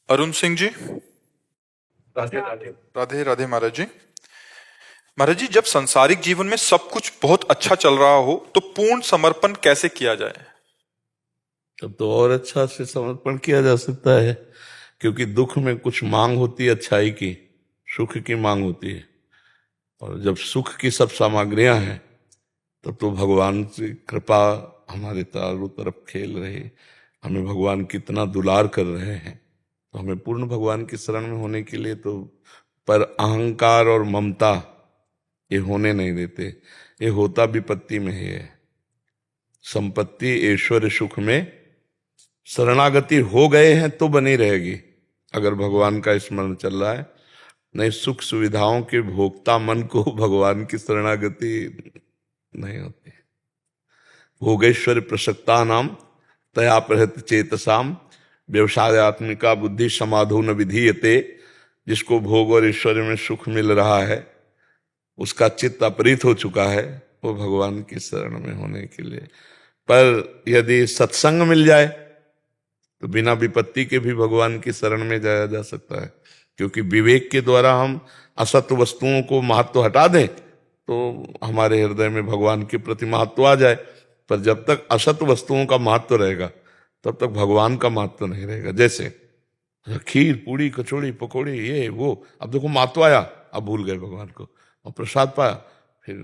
अरुण सिंह जी। राधे राधे। राधे राधे महाराज जी। महाराज जी, जब सांसारिक जीवन में सब कुछ बहुत अच्छा चल रहा हो तो पूर्ण समर्पण कैसे किया जाए? तब तो और अच्छा से समर्पण किया जा सकता है, क्योंकि दुख में कुछ मांग होती है अच्छाई की, सुख की मांग होती है। और जब सुख की सब सामग्रियां हैं तब तो भगवान की कृपा हमारे चारों तरफ खेल रहे, हमें भगवान कितना दुलार कर रहे हैं। तो हमें पूर्ण भगवान की शरण में होने के लिए तो, पर अहंकार और ममता ये होने नहीं देते। ये होता विपत्ति में ही है। संपत्ति ऐश्वर्य सुख में शरणागति हो गए हैं तो बनी रहेगी, अगर भगवान का स्मरण चल रहा है। नहीं, सुख सुविधाओं के भोक्ता मन को भगवान की शरणागति नहीं होती। भोगेश्वर प्रसक्ता नाम तया प्रहत चेतसाम व्यवसायत्मिका बुद्धि समाधो न विधीयते। जिसको भोग और ईश्वर में सुख मिल रहा है, उसका चित्त अपरित हो चुका है, वो भगवान की शरण में होने के लिए। पर यदि सत्संग मिल जाए तो बिना विपत्ति के भी भगवान की शरण में जाया जा सकता है, क्योंकि विवेक के द्वारा हम असत वस्तुओं को महत्व हटा दें तो हमारे हृदय में भगवान के प्रति महत्व आ जाए। पर जब तक असत वस्तुओं का महत्व रहेगा तब तक भगवान का महत्व नहीं रहेगा। जैसे खीर पूड़ी कचौड़ी पकौड़ी ये वो, अब देखो महत्व आया, अब भूल गए भगवान को। और प्रसाद पाया, फिर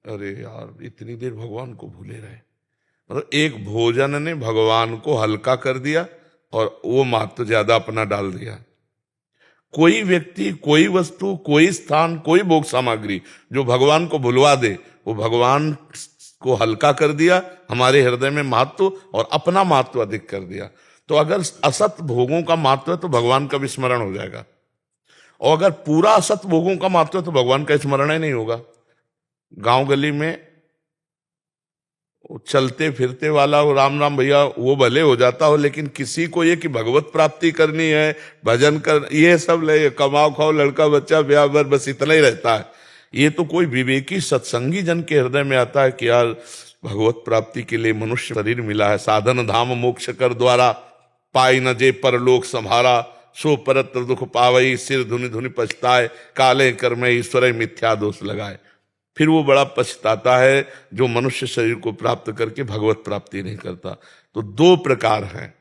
अरे यार इतनी देर भगवान को भूले रहे। मतलब एक भोजन ने भगवान को हल्का कर दिया और वो महत्व ज्यादा अपना डाल दिया। कोई व्यक्ति, कोई वस्तु, कोई स्थान, कोई भोग सामग्री जो भगवान को भुलवा दे, वो भगवान को हल्का कर दिया, हमारे हृदय में महत्व और अपना महत्व अधिक कर दिया। तो अगर असत भोगों का महत्व है तो भगवान का भी स्मरण हो जाएगा, और अगर पूरा असत भोगों का महत्व है तो भगवान का स्मरण ही नहीं होगा। गांव गली में चलते फिरते वाला वो राम राम भैया वो भले हो जाता हो, लेकिन किसी को ये कि भगवत प्राप्ति करनी है, भजन कर, ये सब ले कमाओ खाओ लड़का बच्चा ब्याह बर, बस इतना ही रहता है। ये तो कोई विवेकी सत्संगी जन के हृदय में आता है कि यार भगवत प्राप्ति के लिए मनुष्य शरीर मिला है, साधन धाम मोक्ष कर द्वारा, पाई न जे परलोक संभारा, सो परत्र दुख पावई, सिर धुनि धुनि पछताए, काले कर्म ईश्वर मिथ्या दोष लगाए। फिर वो बड़ा पछताता है जो मनुष्य शरीर को प्राप्त करके भगवत प्राप्ति नहीं करता। तो दो प्रकार हैं,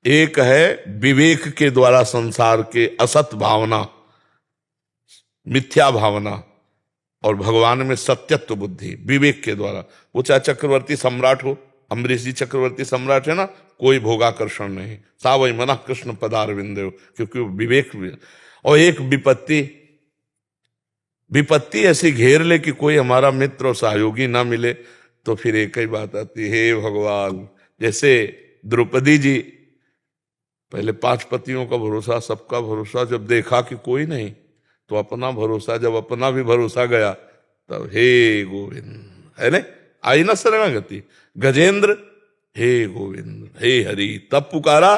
एक है विवेक के द्वारा संसार के असत भावना, मिथ्या भावना, और भगवान में सत्यत्व बुद्धि विवेक के द्वारा। वो चाहे चक्रवर्ती सम्राट हो, अम्बरीश जी चक्रवर्ती सम्राट है ना, कोई भोगाकर्षण नहीं, सावई मना कृष्ण पदार विंदेव, क्योंकि वो विवेक। और एक विपत्ति, विपत्ति ऐसी घेर ले कि कोई हमारा मित्र और सहयोगी ना मिले, तो फिर एक ही बात आती है, हे भगवान। जैसे द्रौपदी जी, पहले 5 पतियों का भरोसा, सबका भरोसा, जब देखा कि कोई नहीं तो अपना भरोसा, जब अपना भी भरोसा गया तब हे गोविंद, है ना, आई ना शरणागति। गजेंद्र, हे गोविंद हे हरि, तब पुकारा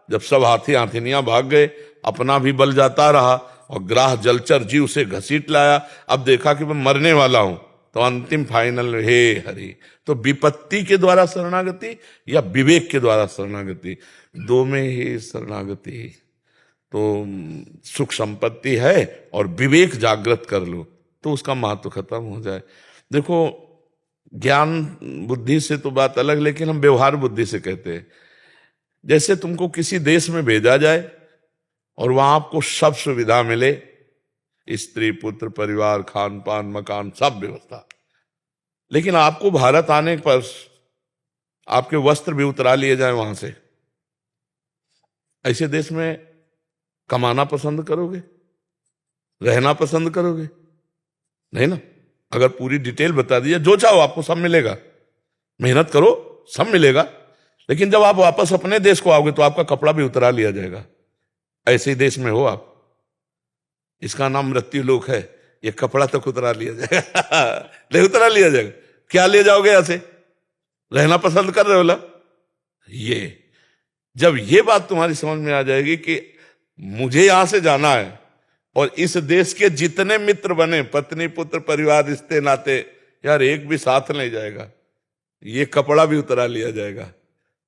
जब सब हाथी हाथिनियां भाग गए, अपना भी बल जाता रहा और ग्राह जलचर जी उसे घसीट लाया। अब देखा कि मैं मरने वाला हूं, तो अंतिम फाइनल हे हरि। तो विपत्ति के द्वारा शरणागति या विवेक के द्वारा शरणागति, दो में ही शरणागति। तो सुख संपत्ति है और विवेक जागृत कर लो तो उसका महत्व खत्म हो जाए। देखो, ज्ञान बुद्धि से तो बात अलग, लेकिन हम व्यवहार बुद्धि से कहते हैं। जैसे तुमको किसी देश में भेजा जाए और वहां आपको सब सुविधा मिले, स्त्री पुत्र परिवार खान पान मकान सब व्यवस्था, लेकिन आपको भारत आने पर आपके वस्त्र भी उतरा लिए जाए वहां से, ऐसे देश में कमाना पसंद करोगे? रहना पसंद करोगे? नहीं ना। अगर पूरी डिटेल बता दीजिए, जो चाहो आपको सब मिलेगा, मेहनत करो सब मिलेगा, लेकिन जब आप वापस अपने देश को आओगे तो आपका कपड़ा भी उतरा लिया जाएगा। ऐसे ही देश में हो आप, इसका नाम मृत्यु लोक है, ये कपड़ा तक उतरा लिया जाएगा नहीं उतरा लिया जाएगा, क्या ले जाओगे यहां से? रहना पसंद कर रहे हो ना? ये जब ये बात तुम्हारी समझ में आ जाएगी कि मुझे यहां से जाना है और इस देश के जितने मित्र बने, पत्नी पुत्र परिवार रिश्ते नाते, यार एक भी साथ नहीं जाएगा, ये कपड़ा भी उतरा लिया जाएगा।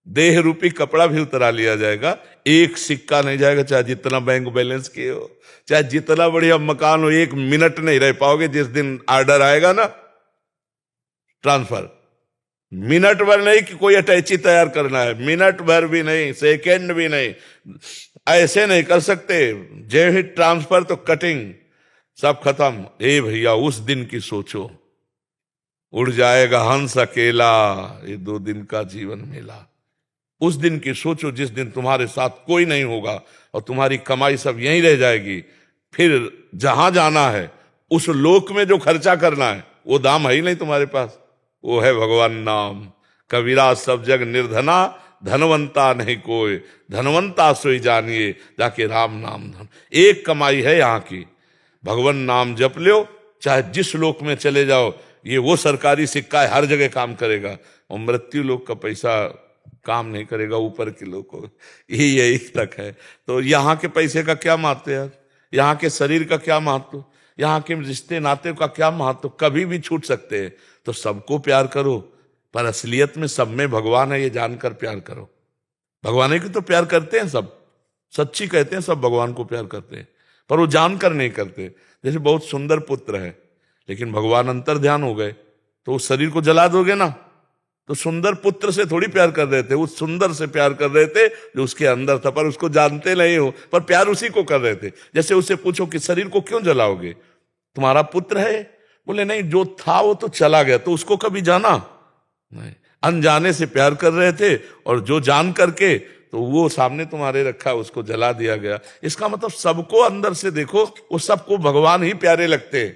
देह रूपी कपड़ा भी उतरा लिया जाएगा, एक सिक्का नहीं जाएगा, चाहे जितना बैंक बैलेंस किए हो, चाहे जितना बढ़िया मकान हो, 1 मिनट नहीं रह पाओगे। जिस दिन ऑर्डर आएगा ना ट्रांसफर, मिनट भर नहीं कि कोई अटैची तैयार करना है, मिनट भर भी नहीं, सेकेंड भी नहीं, ऐसे नहीं कर सकते। जय हिट ट्रांसफर तो कटिंग, सब खत्म। ए भैया उस दिन की सोचो, उड़ जाएगा हंस अकेला, ये 2 दिन का जीवन मेला। उस दिन की सोचो जिस दिन तुम्हारे साथ कोई नहीं होगा और तुम्हारी कमाई सब यहीं रह जाएगी। फिर जहां जाना है उस लोक में जो खर्चा करना है वो दाम है ही नहीं तुम्हारे पास, वो है भगवान नाम। कबीरा सब जग निर्धना, धनवंता नहीं कोई, धनवंता सोई जानिए, जाके राम नाम धन। एक कमाई है यहाँ की, भगवान नाम जप लो, चाहे जिस लोक में चले जाओ। ये वो सरकारी सिक्का है, हर जगह काम करेगा, और मृत्यु लोक का पैसा काम नहीं करेगा, ऊपर के लोग को यही तक है। तो यहाँ के पैसे का क्या महत्व यार, यहाँ के शरीर का क्या महत्व, यहाँ के रिश्ते नाते का क्या महत्व, कभी भी छूट सकते हैं। तो सबको प्यार करो, पर असलियत में सब में भगवान है ये जानकर प्यार करो। भगवान को तो प्यार करते हैं सब, सच्ची कहते हैं सब भगवान को प्यार करते हैं, पर वो जानकर नहीं करते। जैसे बहुत सुंदर पुत्र है लेकिन भगवान अंतर ध्यान हो गए तो उस शरीर को जला दोगे ना, तो सुंदर पुत्र से थोड़ी प्यार कर रहे थे, उस सुंदर से प्यार कर रहे थे जो उसके अंदर था, पर उसको जानते नहीं हो, पर प्यार उसी को कर रहे थे। जैसे उससे पूछो कि शरीर को क्यों जलाओगे, तुम्हारा पुत्र है, बोले नहीं जो था वो तो चला गया, तो उसको कभी जाना नहीं, अनजाने से प्यार कर रहे थे, और जो जान करके तो वो सामने तुम्हारे रखा, उसको जला दिया गया। इसका मतलब सबको अंदर से देखो, वो सबको भगवान ही प्यारे लगते,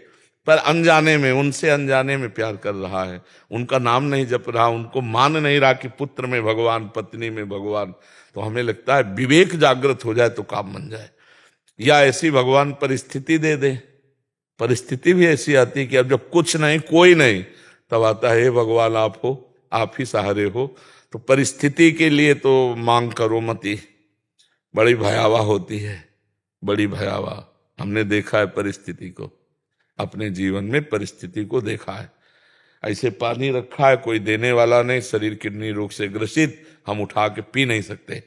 पर अनजाने में, उनसे अनजाने में प्यार कर रहा है, उनका नाम नहीं जप रहा, उनको मान नहीं रहा कि पुत्र में भगवान, पत्नी में भगवान। तो हमें लगता है विवेक जागृत हो जाए तो काम बन जाए, या ऐसी भगवान परिस्थिति दे दे। परिस्थिति भी ऐसी आती है कि अब जब कुछ नहीं, कोई नहीं, तब आता है हे भगवान आप हो, आप ही सहारे हो। तो परिस्थिति के लिए तो मांग करो मती, बड़ी भयावह होती है, बड़ी भयावह। हमने देखा है परिस्थिति को, अपने जीवन में परिस्थिति को देखा है। ऐसे पानी रखा है, कोई देने वाला नहीं, शरीर किडनी रोग से ग्रसित, हम उठा के पी नहीं सकते,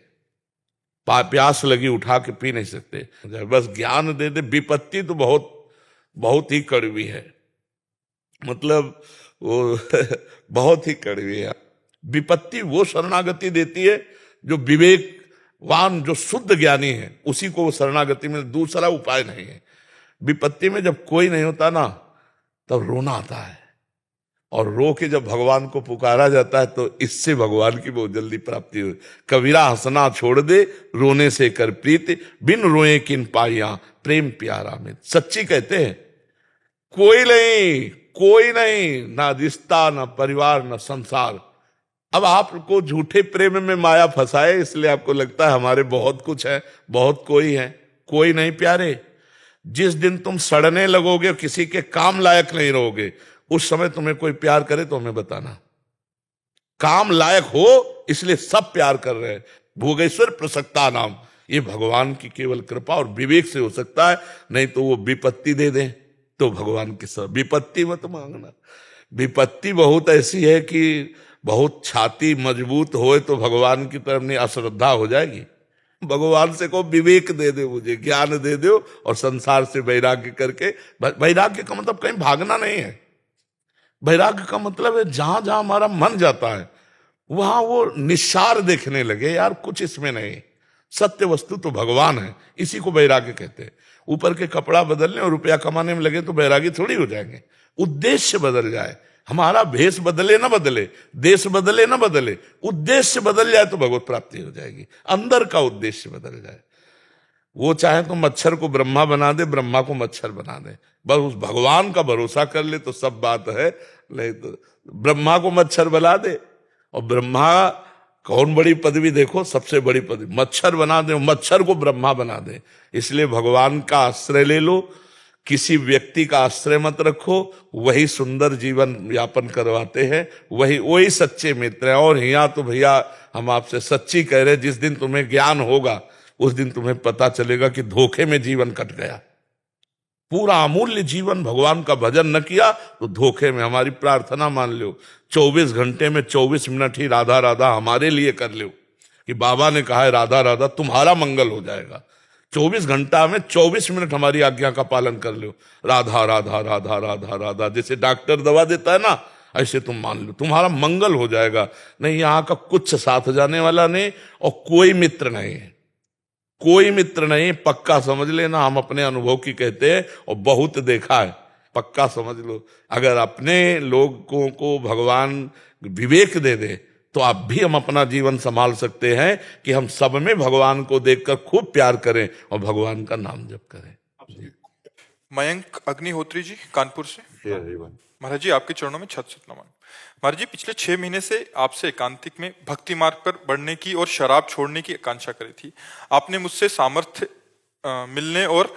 प्यास लगी उठा के पी नहीं सकते, बस ज्ञान दे दे। विपत्ति तो बहुत बहुत ही कड़वी है, मतलब वो बहुत ही कड़वी है। विपत्ति वो शरणागति देती है जो विवेकवान, जो शुद्ध ज्ञानी है, उसी को वो शरणागति में, दूसरा उपाय नहीं है। विपत्ति में जब कोई नहीं होता ना, तब रोना आता है, और रो के जब भगवान को पुकारा जाता है तो इससे भगवान की बहुत जल्दी प्राप्ति हो। कबीरा हंसना छोड़ दे, रोने से कर प्रीति, बिन रोए किन पाइया, प्रेम प्यारा में। सच्ची कहते हैं, कोई नहीं, कोई नहीं, ना रिश्ता, ना परिवार, ना संसार। अब आपको झूठे प्रेम में माया फंसाए, इसलिए आपको लगता है हमारे बहुत कुछ है, बहुत कोई है। कोई नहीं प्यारे। जिस दिन तुम सड़ने लगोगे, किसी के काम लायक नहीं रहोगे, उस समय तुम्हें कोई प्यार करे तो हमें बताना। काम लायक हो इसलिए सब प्यार कर रहे हैं। भोगेश्वर प्रसक्ता नाम, ये भगवान की केवल कृपा और विवेक से हो सकता है, नहीं तो वो विपत्ति दे दें तो भगवान के सब। विपत्ति मत मांगना, विपत्ति बहुत ऐसी है कि बहुत छाती मजबूत होए तो भगवान की तरफ नहीं, अश्रद्धा हो जाएगी। भगवान से को विवेक दे दे, मुझे ज्ञान दे दो, और संसार से वैराग्य करके। वैराग्य का मतलब कहीं भागना नहीं है, वैराग्य का मतलब है जहां जहां हमारा मन जाता है वहां वो निस्सार देखने लगे, यार कुछ इसमें नहीं, सत्य वस्तु तो भगवान है, इसी को वैराग्य कहते हैं। ऊपर के कपड़ा बदलने और रुपया कमाने में लगे तो वैरागी थोड़ी हो जाएंगे। उद्देश्य बदल जाए, हमारा भेष बदले ना बदले, देश बदले ना बदले, उद्देश्य बदल जाए तो भगवत प्राप्ति हो जाएगी। अंदर का उद्देश्य बदल जाए। वो चाहे तो मच्छर को ब्रह्मा बना दे, ब्रह्मा को मच्छर बना दे, बस उस भगवान का भरोसा कर ले तो सब बात है। नहीं तो ब्रह्मा को मच्छर बना दे, और ब्रह्मा कौन बड़ी पदवी देखो, सबसे बड़ी पदवी मच्छर बना दे, मच्छर को ब्रह्मा बना दे। इसलिए भगवान का आश्रय ले लो, किसी व्यक्ति का आश्रय मत रखो, वही सुंदर जीवन यापन करवाते हैं, वही सच्चे मित्र हैं। और यहाँ तो भैया हम आपसे सच्ची कह रहे, जिस दिन तुम्हें ज्ञान होगा उस दिन तुम्हें पता चलेगा कि धोखे में जीवन कट गया। पूरा अमूल्य जीवन भगवान का भजन न किया तो धोखे में। हमारी प्रार्थना मान लो 24 घंटे में 24 मिनट ही राधा राधा हमारे लिए कर लो, कि बाबा ने कहा है राधा राधा तुम्हारा मंगल हो जाएगा। 24 घंटा में 24 मिनट हमारी आज्ञा का पालन कर लो, राधा राधा राधा राधा राधा, जैसे डॉक्टर दवा देता है ना, ऐसे तुम मान लो तुम्हारा मंगल हो जाएगा। नहीं, यहाँ का कुछ साथ जाने वाला नहीं और कोई मित्र नहीं है, कोई मित्र नहीं, पक्का समझ लेना। हम अपने अनुभव की कहते हैं और बहुत देखा है, पक्का समझ लो। अगर अपने लोगों को भगवान विवेक दे दे तो आप भी हम अपना जीवन संभाल सकते हैं कि हम सब में भगवान को देखकर खूब प्यार करें और भगवान का नाम जप करें। मयंक अग्निहोत्री जी कानपुर से। महाराज जी आपके चरणों में छत छत नमन। महाराज जी पिछले 6 महीने से आपसे एकांतिक में भक्ति मार्ग पर बढ़ने की और शराब छोड़ने की आकांक्षा करी थी। आपने मुझसे सामर्थ्य मिलने और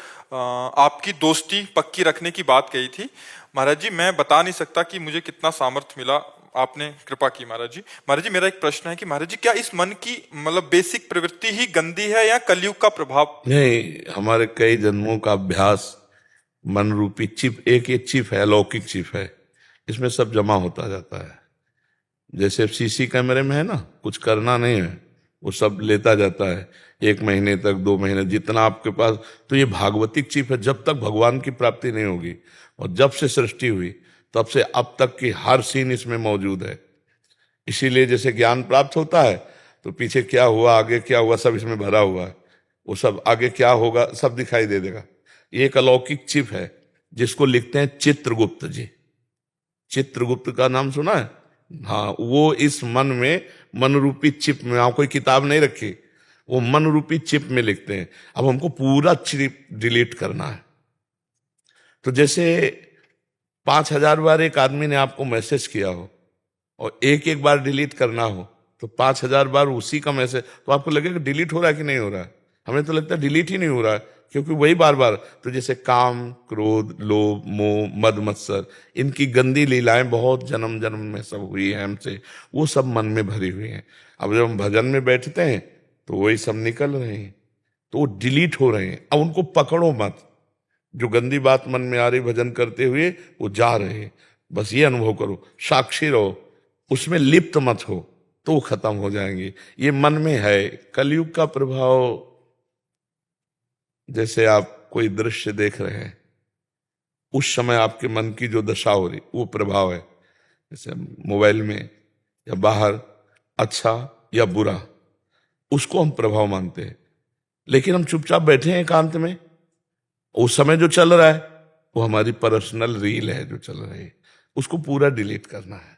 आपकी दोस्ती पक्की रखने की बात कही थी। महाराज जी मैं बता नहीं सकता कि मुझे कितना सामर्थ्य मिला, आपने कृपा की महाराज जी। महाराज जी मेरा एक प्रश्न है कि महाराज जी क्या इस मन की मतलब बेसिक प्रवृत्ति ही गंदी है या कलयुग का प्रभाव? नहीं, हमारे कई जन्मों का अभ्यास, मन रूपी चिप, एक ये चिप है, अलौकिक चिप है, इसमें सब जमा होता जाता है। जैसे सीसी कैमरे में है ना, कुछ करना नहीं है, वो सब लेता जाता है 1 महीने तक, 2 महीने, जितना आपके पास। तो ये भागवतिक चिप है, जब तक भगवान की प्राप्ति नहीं होगी और जब से सृष्टि हुई तब से अब तक की हर सीन इसमें मौजूद है। इसीलिए जैसे ज्ञान प्राप्त होता है तो पीछे क्या हुआ, आगे क्या हुआ, सब इसमें भरा हुआ है। वो सब आगे क्या होगा सब दिखाई दे देगा। ये एक अलौकिक चिप है जिसको लिखते हैं चित्रगुप्त जी। चित्रगुप्त का नाम सुना है? हाँ, वो इस मन में, मन रूपी चिप में, आप कोई किताब नहीं रखी, वो मन रूपी चिप में लिखते हैं। अब हमको पूरा चिप डिलीट करना है। तो जैसे 5000 बार एक आदमी ने आपको मैसेज किया हो और एक एक बार डिलीट करना हो तो 5000 बार उसी का मैसेज, तो आपको लगेगा डिलीट हो रहा है कि नहीं हो रहा है। हमें तो लगता है डिलीट ही नहीं हो रहा है, क्योंकि वही बार बार। तो जैसे काम, क्रोध, लोभ, मोह, मद, मत्सर, इनकी गंदी लीलाएं बहुत जन्म जन्म में सब हुई है हमसे, वो सब मन में भरी हुई हैं। अब जब हम भजन में बैठते हैं तो वही सब निकल रहे हैं, तो वो डिलीट हो रहे हैं। अब उनको पकड़ो मत, जो गंदी बात मन में आ रही भजन करते हुए वो जा रहे हैं, बस ये अनुभव करो, साक्षी रहो, उसमें लिप्त मत हो, तो वो खत्म हो जाएंगे। ये मन में है। कलयुग का प्रभाव, जैसे आप कोई दृश्य देख रहे हैं, उस समय आपके मन की जो दशा हो रही वो प्रभाव है। जैसे मोबाइल में या बाहर, अच्छा या बुरा, उसको हम प्रभाव मानते हैं। लेकिन हम चुपचाप बैठे हैं एकांत में, उस समय जो चल रहा है वो हमारी पर्सनल रील है जो चल रही है, उसको पूरा डिलीट करना है।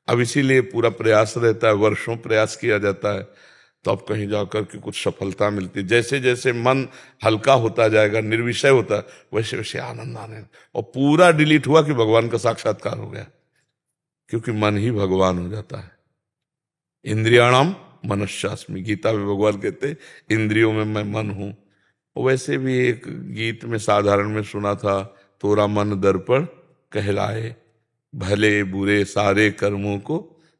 अब इसीलिए पूरा प्रयास रहता है, वर्षों प्रयास किया जाता है, तो अब कहीं जाकर के कुछ सफलता मिलती है। जैसे जैसे मन हल्का होता जाएगा, निर्विषय होता है, वैसे वैसे आनंद आने, और पूरा डिलीट हुआ कि भगवान का साक्षात्कार हो गया, क्योंकि मन ही भगवान हो जाता है। इंद्रियाणाम मनश्चास्मि, गीता में भगवान कहते इंद्रियों में मैं मन हूं। वैसे भी एक गीत में साधारण में सुना था, तोरा मन दर्पण कहलाए, भले बुरे सारे कर्मों को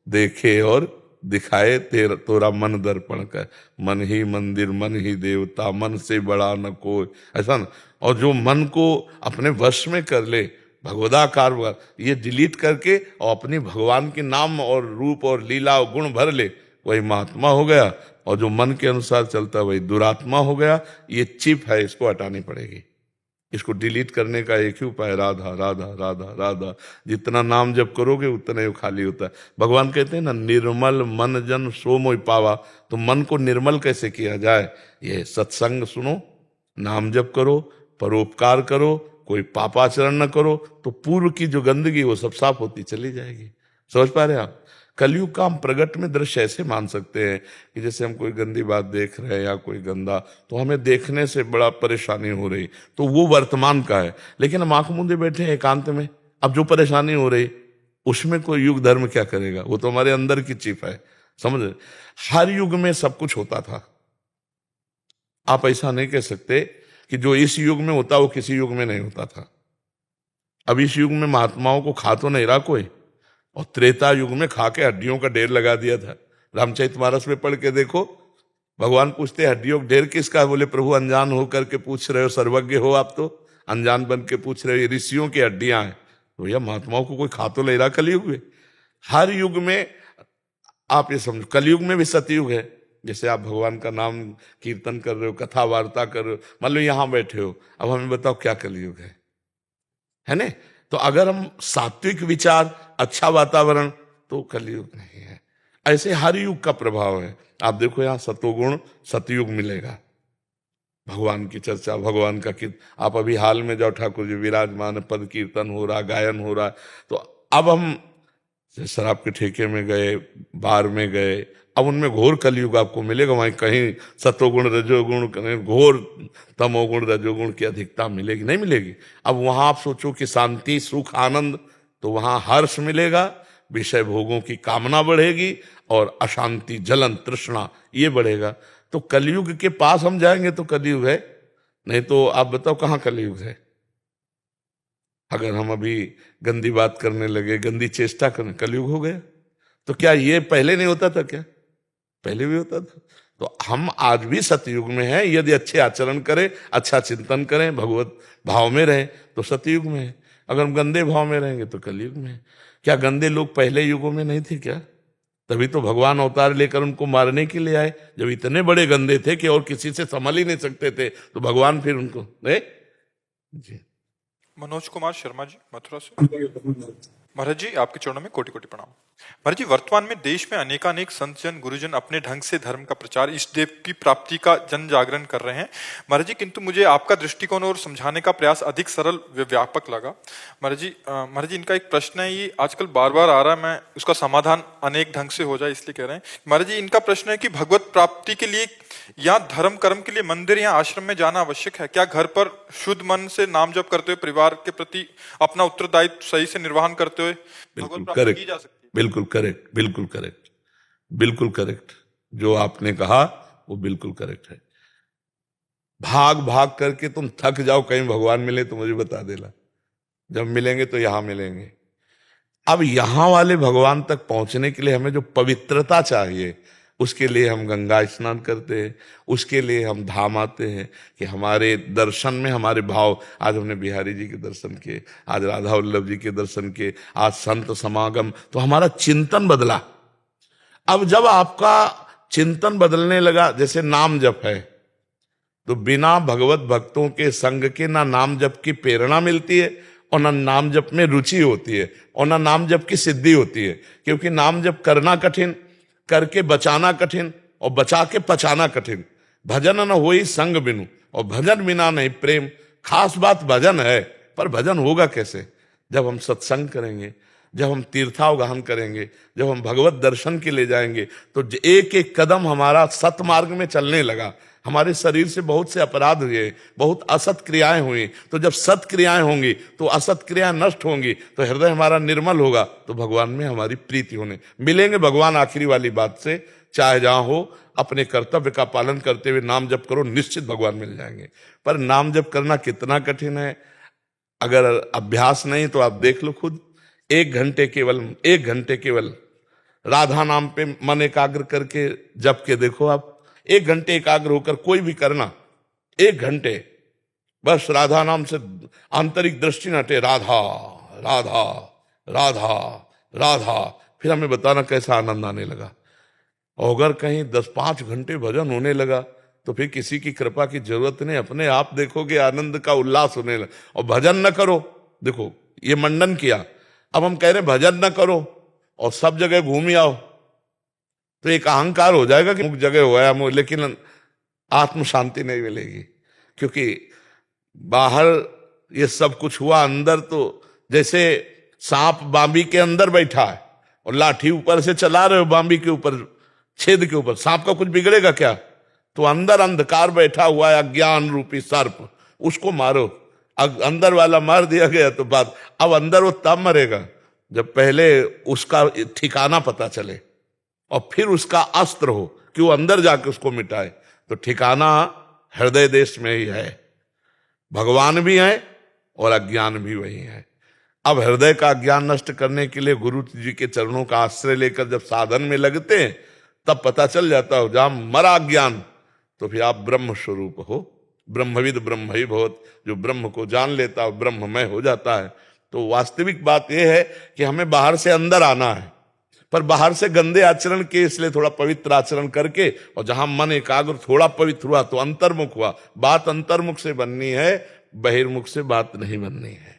देखे और दिखाए, तोरा मन दर्पण का, मन ही मंदिर, मन ही देवता, मन से बड़ा न कोई, ऐसा न। और जो मन को अपने वश में कर ले, भगवदाकार, ये डिलीट करके और अपनी भगवान के नाम और रूप और लीला और गुण भर ले, वही महात्मा हो गया। और जो मन के अनुसार चलता है वही दुरात्मा हो गया। ये चिप है, इसको हटानी पड़ेगी। इसको डिलीट करने का एक ही उपाय, राधा राधा राधा राधा। जितना नाम जप करोगे उतना ही खाली होता है। भगवान कहते हैं ना, निर्मल मन जन सो मोहि पावा। तो मन को निर्मल कैसे किया जाए? ये सत्संग सुनो, नाम जप करो, परोपकार करो, कोई पापाचरण न करो, तो पूर्व की जो गंदगी वो सब साफ होती चली जाएगी। समझ पा रहे हैं आप? कलयुग का हम प्रगट में दृश्य ऐसे मान सकते हैं कि जैसे हम कोई गंदी बात देख रहे हैं या कोई गंदा, तो हमें देखने से बड़ा परेशानी हो रही, तो वो वर्तमान का है। लेकिन हम आंख मूंदे बैठे हैं एकांत में, अब जो परेशानी हो रही उसमें कोई युग धर्म क्या करेगा? वो तो हमारे अंदर की चिप है। समझ रहे? हर युग में सब कुछ होता था। आप ऐसा नहीं कह सकते कि जो इस युग में होता वो किसी युग में नहीं होता था। अब इस युग में महात्माओं को खा तो नहीं रहा कोई, और त्रेता युग में खा के हड्डियों का ढेर लगा दिया था। रामचरितमानस में पढ़ के देखो, भगवान पूछते हड्डियों का ढेर किसका है? बोले प्रभु अनजान होकर के पूछ रहे हो, सर्वज्ञ हो आप तो। अनजान बन के पूछ रहे ये ऋषियों की हड्डियां हैं, तो भैया महात्माओं को कोई खा तो ले रहा कलयुग में। हर युग में आप ये समझो, कलयुग में भी सतयुग है। जैसे आप भगवान का नाम कीर्तन कर रहे हो, कथा वार्ता कर रहे हो, मान लो यहां बैठे हो, अब हमें बताओ क्या कलयुग है ना? तो अगर हम सात्विक विचार, अच्छा वातावरण, तो कलयुग नहीं है। ऐसे हर युग का प्रभाव है। आप देखो यहाँ सतोगुण सतयुग मिलेगा, भगवान की चर्चा, भगवान का कीर्तन। आप अभी हाल में जाओ, ठाकुर जी विराजमान, पद कीर्तन हो रहा, गायन हो रहा। तो अब हम शराब के ठेके में गए, बार में गए, अब उनमें घोर कलयुग आपको मिलेगा। वहीं कहीं सतोगुण रजोगुण, कहीं घोर तमोगुण रजोगुण की अधिकता मिलेगी? नहीं मिलेगी। अब वहां आप सोचो कि शांति, सुख, आनंद, तो वहां हर्ष मिलेगा, विषय भोगों की कामना बढ़ेगी और अशांति, जलन, तृष्णा ये बढ़ेगा। तो कलयुग के पास हम जाएंगे तो कलयुग है, नहीं तो आप बताओ कहाँ कलयुग है? अगर हम अभी गंदी बात करने लगे, गंदी चेष्टा करने, कलयुग हो गया। तो क्या ये पहले नहीं होता था? क्या पहले भी होता था? तो हम आज भी सतयुग में हैं। यदि अच्छे आचरण करें, अच्छा चिंतन करें, भगवत भाव में रहें, तो सतयुग में है। अगर हम गंदे भाव में रहेंगे तो कलयुग में है। क्या गंदे लोग पहले युगों में नहीं थे क्या? तभी तो भगवान अवतार लेकर उनको मारने के लिए आए। जब इतने बड़े गंदे थे कि और किसी से संभल ही नहीं सकते थे, तो भगवान फिर उनको जी। मनोज कुमार शर्मा जी, मथुरा से। महाराज जी, आपके चरणों में कोटि कोटि प्रणाम। महाराज जी, वर्तमान में देश में अनेकानेक संत जन, गुरुजन अपने ढंग से धर्म का प्रचार, इष्ट देव की प्राप्ति का जन जागरण कर रहे हैं महाराज जी, किंतु मुझे आपका दृष्टिकोण और समझाने का प्रयास अधिक सरल व व्यापक लगा। महाराज जी, इनका एक प्रश्न है, ये आजकल बार बार आ रहा है, मैं उसका समाधान अनेक ढंग से हो जाए इसलिए कह रहे हैं। महाराज जी, इनका प्रश्न है कि भगवत प्राप्ति के लिए या धर्म कर्म के लिए मंदिर या आश्रम में जाना आवश्यक है क्या? घर पर शुद्ध मन से नाम जप करते हुए, परिवार के प्रति अपना उत्तरदायित्व सही से निर्वहन करते हुए भगवत प्राप्ति की जा सकती है? बिल्कुल करेक्ट, बिल्कुल करेक्ट, बिल्कुल करेक्ट। जो आपने कहा वो बिल्कुल करेक्ट है। भाग भाग करके तुम थक जाओ, कहीं भगवान मिले तो मुझे बता देना। जब मिलेंगे तो यहां मिलेंगे। अब यहां वाले भगवान तक पहुंचने के लिए हमें जो पवित्रता चाहिए, उसके लिए हम गंगा स्नान करते हैं, उसके लिए हम धाम आते हैं कि हमारे दर्शन में हमारे भाव। आज हमने बिहारी जी के दर्शन किए, आज राधा वल्लभ जी के दर्शन किए, आज संत समागम, तो हमारा चिंतन बदला। अब जब आपका चिंतन बदलने लगा, जैसे नाम जप है, तो बिना भगवत भक्तों के संग के ना नाम जप की प्रेरणा मिलती है, और ना नाम जप में रुचि होती है, और ना नाम जप की सिद्धि होती है। क्योंकि नाम जप करना कठिन, करके बचाना कठिन, और बचा के पचाना कठिन। भजन न होई संग बिनु, और भजन बिना नहीं प्रेम। खास बात भजन है, पर भजन होगा कैसे? जब हम सत्संग करेंगे, जब हम तीर्थावगाहन करेंगे, जब हम भगवत दर्शन के लिए जाएंगे, तो एक एक कदम हमारा सतमार्ग में चलने लगा। हमारे शरीर से बहुत से अपराध हुए, बहुत असत क्रियाएं हुई। तो जब सत क्रियाएं होंगी तो असत क्रियाएं नष्ट होंगी, तो हृदय हमारा निर्मल होगा, तो भगवान में हमारी प्रीति होने मिलेंगे। भगवान आखिरी वाली बात से, चाहे जहां हो, अपने कर्तव्य का पालन करते हुए नाम जप करो, निश्चित भगवान मिल जाएंगे। पर नाम जप करना कितना कठिन है, अगर अभ्यास नहीं तो आप देख लो खुद। 1 घंटे केवल, 1 घंटे केवल राधा नाम पे मन एकाग्र करके जप के देखो आप। 1 घंटे एकाग्र होकर कोई भी करना, 1 घंटे बस राधा नाम से आंतरिक दृष्टि न हटे, राधा राधा राधा राधा, फिर हमें बताना कैसा आनंद आने लगा। और अगर कहीं 10-5 घंटे भजन होने लगा, तो फिर किसी की कृपा की जरूरत नहीं, अपने आप देखोगे आनंद का उल्लास होने लगा। और भजन न करो, देखो ये मंडन किया, अब हम कह रहे भजन न करो और सब जगह घूम आओ, तो एक अहंकार हो जाएगा कि मुझ जगह हुआ है, लेकिन आत्म शांति नहीं मिलेगी। क्योंकि बाहर ये सब कुछ हुआ, अंदर तो जैसे सांप बांबी के अंदर बैठा है और लाठी ऊपर से चला रहे हो, बांबी के ऊपर, छेद के ऊपर, सांप का कुछ बिगड़ेगा क्या? तो अंदर अंधकार बैठा हुआ है, अज्ञान रूपी सर्प, उसको मारो। अंदर वाला मार दिया गया तो बात, अब अंदर वो तब मरेगा जब पहले उसका ठिकाना पता चले और फिर उसका अस्त्र हो कि वो अंदर जाके उसको मिटाए। तो ठिकाना हृदय देश में ही है, भगवान भी है और अज्ञान भी वही है। अब हृदय का अज्ञान नष्ट करने के लिए गुरु जी के चरणों का आश्रय लेकर जब साधन में लगते हैं, तब पता चल जाता हो, जहां मरा ज्ञान तो फिर आप ब्रह्म स्वरूप हो। ब्रह्मविद ब्रह्म ही भवत, जो ब्रह्म को जान लेता है ब्रह्ममय हो जाता है। तो वास्तविक बात यह है कि हमें बाहर से अंदर आना है, पर बाहर से गंदे आचरण के इसलिए थोड़ा पवित्र आचरण करके, और जहां मन एकाग्र थोड़ा पवित्र हुआ तो अंतर्मुख हुआ। बात अंतर्मुख से बननी है, बहिर्मुख से बात नहीं बननी है,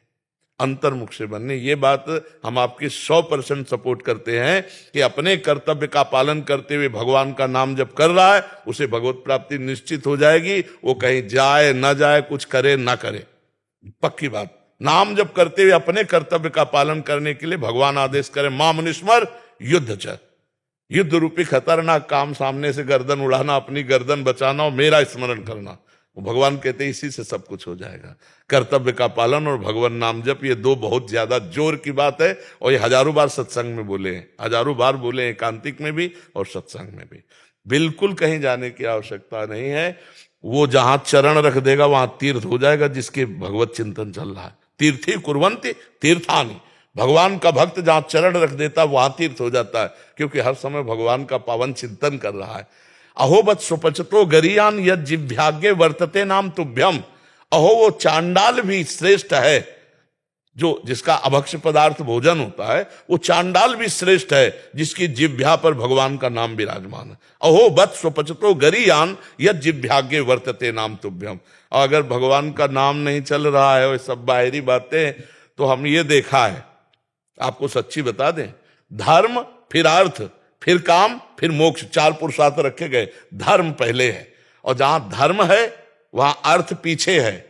अंतर्मुख से बननी। ये बात हम आपकी 100% सपोर्ट करते हैं कि अपने कर्तव्य का पालन करते हुए भगवान का नाम जप कर रहा है, उसे भगवत प्राप्ति निश्चित हो जाएगी। वो कहीं जाए न जाए, कुछ करे ना करे, पक्की बात। नाम जप करते हुए अपने कर्तव्य का पालन करने के लिए भगवान आदेश करें, मां मुनीश्वर युद्ध च, युद्ध रूपी खतरनाक काम, सामने से गर्दन उड़ाना, अपनी गर्दन बचाना और मेरा स्मरण करना। भगवान कहते हैं इसी से सब कुछ हो जाएगा। कर्तव्य का पालन और भगवान नाम जप, ये दो बहुत ज्यादा जोर की बात है, और ये हजारों बार सत्संग में बोले हैं, हजारों बार बोले हैं, एकांतिक में भी और सत्संग में भी। बिल्कुल कहीं जाने की आवश्यकता नहीं है। वो जहां चरण रख देगा वहां तीर्थ हो जाएगा, जिसके भगवत चिंतन चल रहा है। तीर्थी कुर्वन्ति तीर्थानि, भगवान का भक्त जहां चरण रख देता है वहां तीर्थ हो जाता है, क्योंकि हर समय भगवान का पावन चिंतन कर रहा है। अहोबत सुपचतो गरियान यद जिव्याग्य वर्तते नाम तुभ्यम। अहो, वो चांडाल भी श्रेष्ठ है, जो जिसका अभक्ष पदार्थ भोजन होता है, वो चांडाल भी श्रेष्ठ है जिसकी जिह्वा पर भगवान का नाम विराजमान है। अहो बत सुपचतो गरियान यद जिव्याग्य वर्तते नाम तुभ्यम। अगर भगवान का नाम नहीं चल रहा है, वो सब बाहरी बातें, तो हम ये देखा है, आपको सच्ची बता दें, धर्म फिर अर्थ फिर काम फिर मोक्ष, 4 पुरुषार्थ रखे गए। धर्म पहले है, और जहां धर्म है वहां अर्थ पीछे है,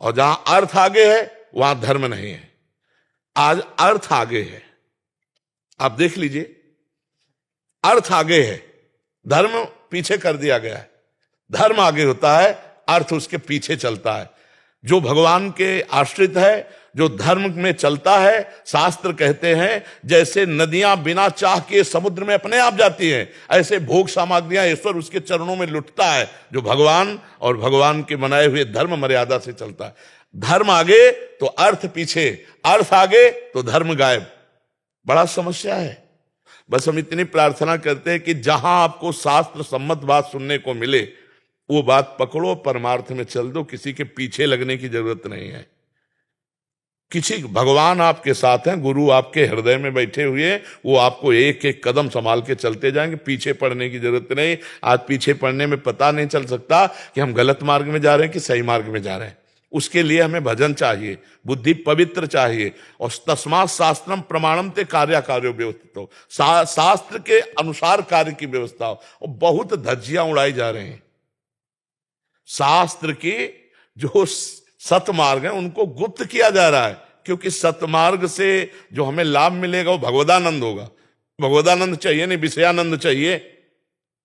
और जहां अर्थ आगे है वहां धर्म नहीं है। आज अर्थ आगे है, आप देख लीजिए, अर्थ आगे है, धर्म पीछे कर दिया गया है। धर्म आगे होता है, अर्थ उसके पीछे चलता है। जो भगवान के आश्रित है, जो धर्म में चलता है, शास्त्र कहते हैं जैसे नदियां बिना चाह के समुद्र में अपने आप जाती हैं, ऐसे भोग सामग्रियां ईश्वर उसके चरणों में लुटता है, जो भगवान और भगवान के बनाए हुए धर्म मर्यादा से चलता है। धर्म आगे तो अर्थ पीछे, अर्थ आगे तो धर्म गायब। बड़ा समस्या है। बस हम इतनी प्रार्थना करते हैं कि जहां आपको शास्त्र सम्मत बात सुनने को मिले, वो बात पकड़ो, परमार्थ में चल दो, किसी के पीछे लगने की जरूरत नहीं है। किसी भगवान आपके साथ हैं, गुरु आपके हृदय में बैठे हुए, वो आपको एक एक कदम संभाल के चलते जाएंगे, पीछे पड़ने की जरूरत नहीं। आज पीछे पड़ने में पता नहीं चल सकता कि हम गलत मार्ग में जा रहे हैं कि सही मार्ग में जा रहे हैं। उसके लिए हमें भजन चाहिए, बुद्धि पवित्र चाहिए, और तस्मात् शास्त्रम प्रमाणम ते कार्याकार्यो व्यवस्थित हो, शास्त्र के अनुसार कार्य की व्यवस्था हो। और बहुत धज्जियां उड़ाई जा रहे हैं। शास्त्र की जो सतमार्ग है उनको गुप्त किया जा रहा है, क्योंकि सतमार्ग से जो हमें लाभ मिलेगा वो भगवदानंद होगा। भगवदानंद चाहिए नहीं, विषयानंद चाहिए,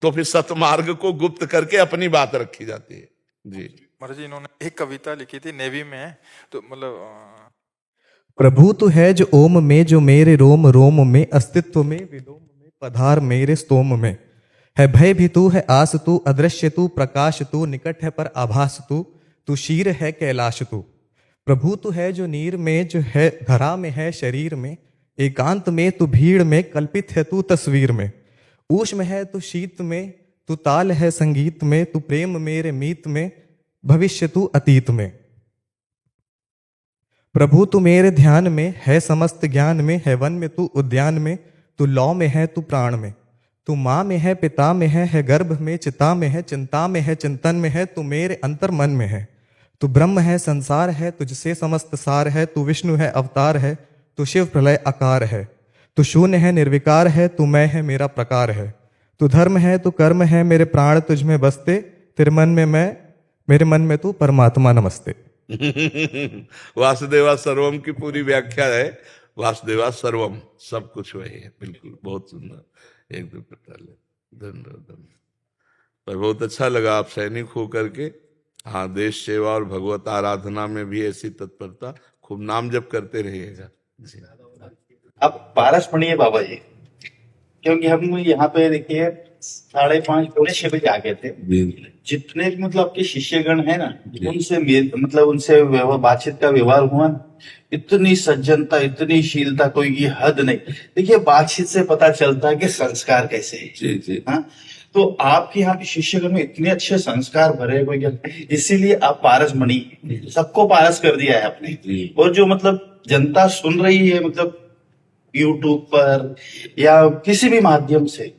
तो फिर सतमार्ग को गुप्त करके अपनी बात रखी जाती है। जी महाराज जी, इन्होंने एक कविता लिखी थी, नेवी में है, तो मतलब प्रभु तू है जो ओम में, जो मेरे रोम रोम में, अस्तित्व में विलोम में, पधार मेरे स्तोम में। है भय भी तू, है आस तू, अदृश्य तू, प्रकाश तू, निकट है पर आभास तू, तू शीर है कैलाश तू। प्रभु तू है जो नीर में, जो है धरा में है शरीर में, एकांत में तू भीड़ में, कल्पित है तू तस्वीर में। ऊष्म है तू शीत में, तू ताल है संगीत में, तू प्रेम मेरे मीत में, भविष्य तू अतीत में। प्रभु तू मेरे ध्यान में, है समस्त ज्ञान में, है वन में तू उद्यान में, तू लौ में है तू प्राण में। तू माँ में है, पिता में है गर्भ में, चिता में है, चिंता में है, चिंतन में है, तू मेरे अंतर मन में है। तू ब्रह्म है, संसार है, तुझसे समस्त सार है, तू विष्णु है, अवतार है, तू शिव प्रलय आकार है। तू शून्य है, निर्विकार है, तू मैं है, मेरा प्रकार है। तू धर्म है, तू कर्म है, मेरे प्राण तुझ में बसते, तेरे मन में मैं, मेरे मन में तू परमात्मा नमस्ते। वासुदेवा सर्वम की पूरी व्याख्या है। वासुदेवा सर्वम, सब कुछ वही है। बिल्कुल, बहुत सुंदर। एक दो धन्यवाद। पर बहुत अच्छा लगा आप सैनिक हो करके। हाँ, देश सेवा और भगवत आराधना में भी ऐसी तत्परता, खूब नाम जप करते रहिएगा। अब पारस पढ़िए बाबा जी, क्योंकि हम यहाँ पे देखिए 5:30 पौने 6 बजे आ गए थे। जितने भी मतलब आपके शिष्यगण है ना, उनसे मतलब उनसे बातचीत का व्यवहार हुआ, इतनी सज्जनता, इतनी शीलता, कोई ये हद नहीं। देखिए बातचीत से पता चलता है कि संस्कार कैसे है। जी। हाँ, तो आपके यहाँ पे शिष्यगण में इतने अच्छे संस्कार भरे हुए हैं, इसीलिए आप पारस मणि, सबको पारस कर दिया है आपने। और जो मतलब जनता सुन रही है, मतलब यूट्यूब पर या किसी भी माध्यम से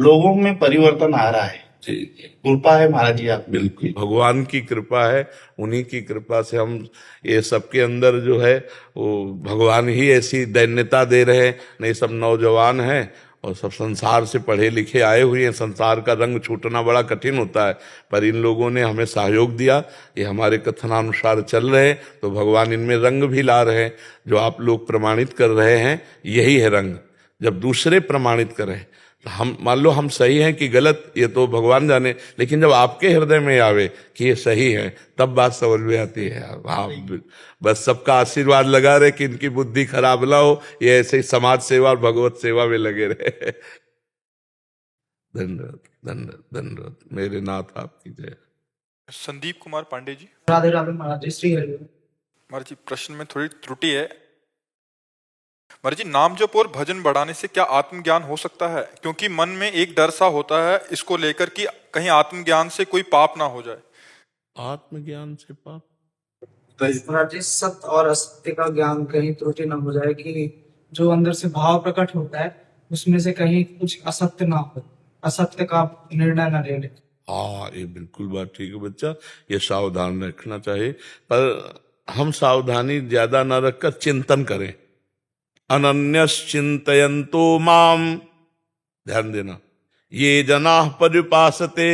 लोगों में परिवर्तन आ रहा है, कृपा है महाराज जी आप। बिल्कुल भगवान की कृपा है, उन्हीं की कृपा से हम ये सबके अंदर जो है वो भगवान ही ऐसी दैन्यता दे रहे हैं। नहीं, सब नौजवान हैं और सब संसार से पढ़े लिखे आए हुए हैं। संसार का रंग छूटना बड़ा कठिन होता है, पर इन लोगों ने हमें सहयोग दिया, ये हमारे कथनानुसार चल रहे हैं, तो भगवान इनमें रंग भी ला रहे हैं। जो आप लोग प्रमाणित कर रहे हैं यही है रंग। जब दूसरे प्रमाणित करें, हम मान लो हम सही हैं कि गलत, ये तो भगवान जाने, लेकिन जब आपके हृदय में आवे कि ये सही है, तब बात समझ में आती है। हाँ, बस सबका आशीर्वाद लगा रहे कि इनकी बुद्धि खराब ना हो, ये ऐसे ही समाज सेवा और भगवत सेवा में लगे रहे। धन्यवाद, धन्यवाद, धन्यवाद। मेरे नाथ आपकी जय। संदीप कुमार पांडे जी। राधे राधे महाराज जी, श्री हरि। महाराज जी प्रश्न में थोड़ी त्रुटि है। महाराज जी, नाम जप और भजन बढ़ाने से क्या आत्मज्ञान हो सकता है? क्योंकि मन में एक डर सा होता है इसको लेकर कि कहीं आत्मज्ञान से कोई पाप ना हो जाए। आत्मज्ञान से पाप? महाराज जी, सत्य और असत्य का ज्ञान कहीं त्रुटि न हो जाए, कि जो अंदर से भाव प्रकट होता है उसमें से कहीं कुछ असत्य ना हो, असत्य का निर्णय न ले ले। हाँ, ये बिल्कुल बात ठीक है बच्चा, ये सावधान रखना चाहिए। पर हम सावधानी ज्यादा न रखकर चिंतन करें। अनन्यश्चिन्तयन्तो माम, ध्यान देना, ये जनाः पर्युपासते